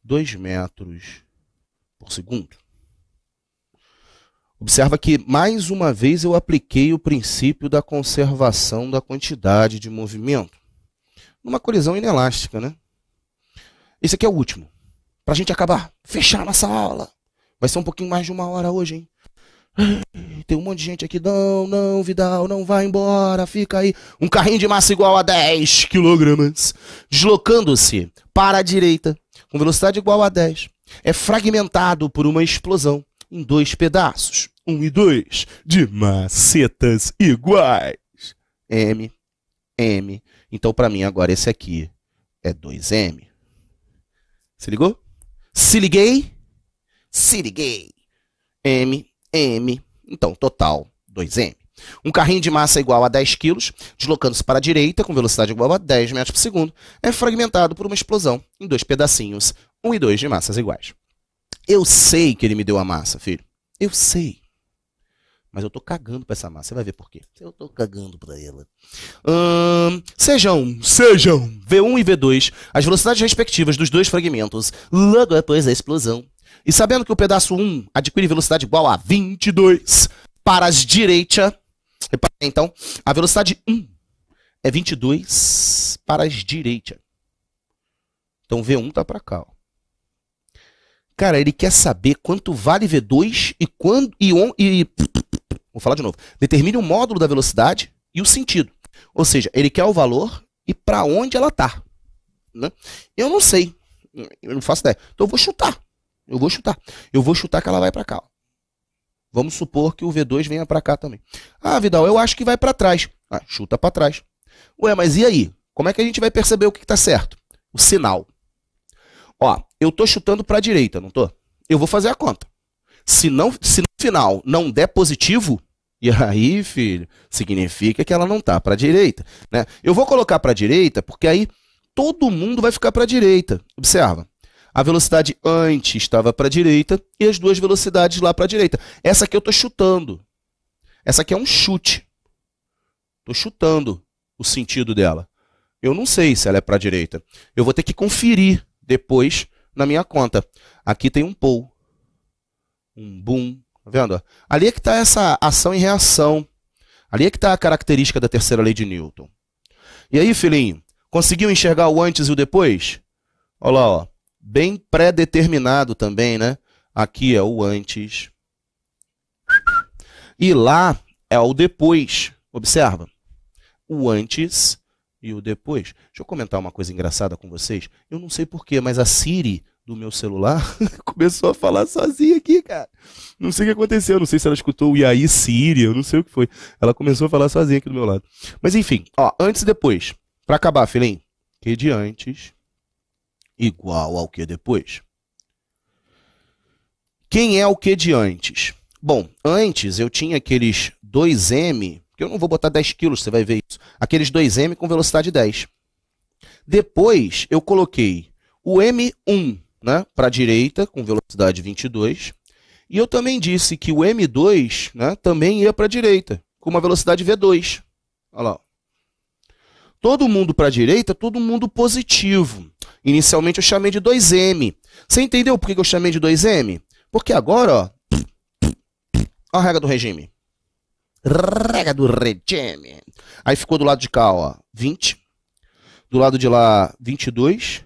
2 metros por segundo. Observa que, mais uma vez, eu apliquei o princípio da conservação da quantidade de movimento. Numa colisão inelástica, né? Esse aqui é o último. Para a gente acabar, fechar nossa aula. Vai ser um pouquinho mais de 1 hora hoje, hein? Tem um monte de gente aqui. Não, Vidal, não vai embora, fica aí. Um carrinho de massa igual a 10 kg. Deslocando-se para a direita, com velocidade igual a 10. É fragmentado por uma explosão em 2 pedaços, 1 e 2, de massetas iguais. M, M. Então, para mim, agora esse aqui é 2M. Se ligou? Se liguei? Se liguei. M, M. Então, total, 2M. Um carrinho de massa igual a 10 kg, deslocando-se para a direita, com velocidade igual a 10 metros por segundo, é fragmentado por uma explosão em 2 pedacinhos, 1 e 2 de massas iguais. Eu sei que ele me deu a massa, filho. Eu sei. Mas eu tô cagando pra essa massa. Você vai ver por quê. Eu tô cagando pra ela. Sejam V1 e V2 as velocidades respectivas dos 2 fragmentos logo após a explosão. E sabendo que o pedaço 1 adquire velocidade igual a 22 para as direitas, então, a velocidade 1 é 22 para as direitas. Então, V1 tá para cá, ó. Cara, ele quer saber quanto vale V2 e quando vou falar de novo. Determine o módulo da velocidade e o sentido. Ou seja, ele quer o valor e para onde ela tá, né? Eu não sei. Eu não faço ideia. Então eu vou chutar. Eu vou chutar que ela vai para cá, ó. Vamos supor que o V2 venha para cá também. Ah, Vidal, eu acho que vai para trás. Ah, chuta para trás. Ué, mas e aí? Como é que a gente vai perceber o que está certo? O sinal. Ó, eu tô chutando para a direita, não tô? Eu vou fazer a conta. Se no final não der positivo, e aí, filho, significa que ela não tá para a direita, né? Eu vou colocar para a direita porque aí todo mundo vai ficar para a direita. Observa. A velocidade antes estava para a direita e as duas velocidades lá para a direita. Essa aqui eu estou chutando. Essa aqui é um chute. Estou chutando o sentido dela. Eu não sei se ela é para a direita. Eu vou ter que conferir depois na minha conta. Aqui tem um pull. Um boom. Tá vendo? Ali é que está essa ação e reação. Ali é que está a característica da terceira lei de Newton. E aí, filhinho? Conseguiu enxergar o antes e o depois? Olha lá, ó. Bem pré-determinado também, né? Aqui é o antes. E lá é o depois. Observa. O antes e o depois. Deixa eu comentar uma coisa engraçada com vocês. Eu não sei porquê, mas a Siri do meu celular começou a falar sozinha aqui, cara. Não sei o que aconteceu. Não sei se ela escutou o E aí, Siri. Eu não sei o que foi. Ela começou a falar sozinha aqui do meu lado. Mas enfim, ó, antes e depois. Para acabar, filhinho. Que de antes igual ao que depois. Quem é o que de antes? Bom, antes eu tinha aqueles 2m, que eu não vou botar 10 quilos, você vai ver isso. Aqueles 2m com velocidade 10. Depois eu coloquei o M1, né, para a direita, com velocidade 22. E eu também disse que o M2, né, também ia para a direita, com uma velocidade V2. Olha lá. Todo mundo para a direita, todo mundo positivo. Inicialmente eu chamei de 2m. Você entendeu por que eu chamei de 2m? Porque agora, ó a regra do regime. Regra do regime. Aí ficou do lado de cá, ó, 20. Do lado de lá, 22.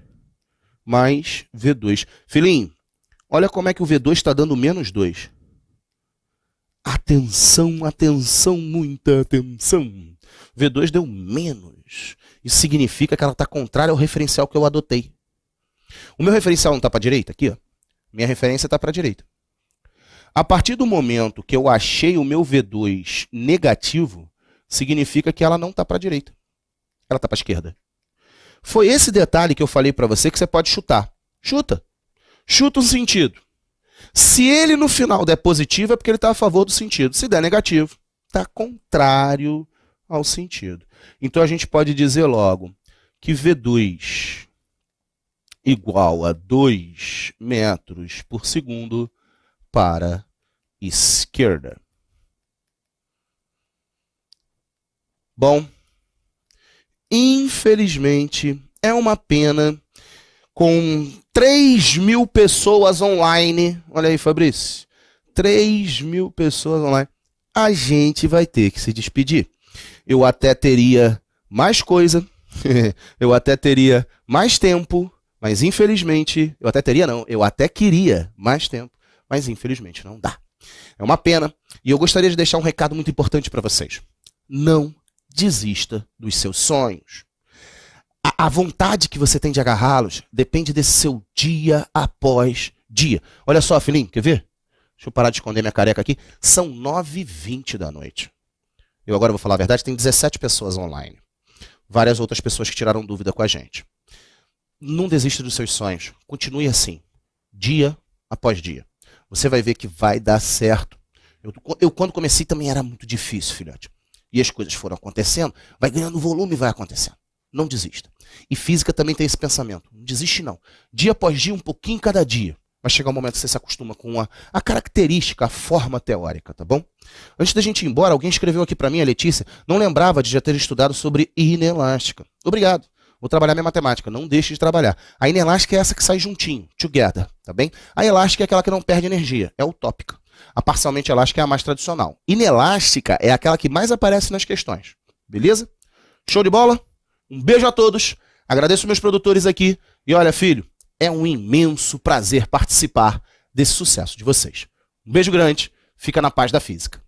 Mais V2. Filhinho, olha como é que o V2 está dando menos 2. Atenção, atenção, muita atenção. V2 deu menos. Isso significa que ela está contrária ao referencial que eu adotei. O meu referencial não está para a direita? Aqui, ó. Minha referência está para a direita. A partir do momento que eu achei o meu V2 negativo, significa que ela não está para a direita. Ela está para a esquerda. Foi esse detalhe que eu falei para você que você pode chutar. Chuta. Chuta um sentido. Se ele no final der positivo, é porque ele está a favor do sentido. Se der negativo, está contrário ao sentido. Então a gente pode dizer logo que V2 igual a 2 metros por segundo para esquerda. Bom, infelizmente é uma pena com 3.000 pessoas online. Olha aí, Fabrício. 3.000 pessoas online. A gente vai ter que se despedir. Eu até teria mais coisa, eu até teria mais tempo, mas infelizmente, eu até queria mais tempo, mas infelizmente não dá. É uma pena, e eu gostaria de deixar um recado muito importante para vocês. Não desista dos seus sonhos. A vontade que você tem de agarrá-los depende desse seu dia após dia. Olha só, filhinho, quer ver? Deixa eu parar de esconder minha careca aqui. São 9h20 da noite. Eu agora vou falar a verdade, tem 17 pessoas online. Várias outras pessoas que tiraram dúvida com a gente. Não desista dos seus sonhos. Continue assim, dia após dia. Você vai ver que vai dar certo. Eu quando comecei também era muito difícil, filhote. E as coisas foram acontecendo, vai ganhando volume e vai acontecendo. Não desista. E física também tem esse pensamento. Não desiste não. Dia após dia, um pouquinho cada dia. Vai chegar um momento que você se acostuma com a característica, a forma teórica, tá bom? Antes da gente ir embora, alguém escreveu aqui para mim, a Letícia, não lembrava de já ter estudado sobre inelástica. Obrigado. Vou trabalhar minha matemática, não deixe de trabalhar. A inelástica é essa que sai juntinho, together, tá bem? A elástica é aquela que não perde energia, é utópica. A parcialmente elástica é a mais tradicional. Inelástica é aquela que mais aparece nas questões, beleza? Show de bola? Um beijo a todos, agradeço meus produtores aqui e olha, filho, é um imenso prazer participar desse sucesso de vocês. Um beijo grande, fica na paz da física.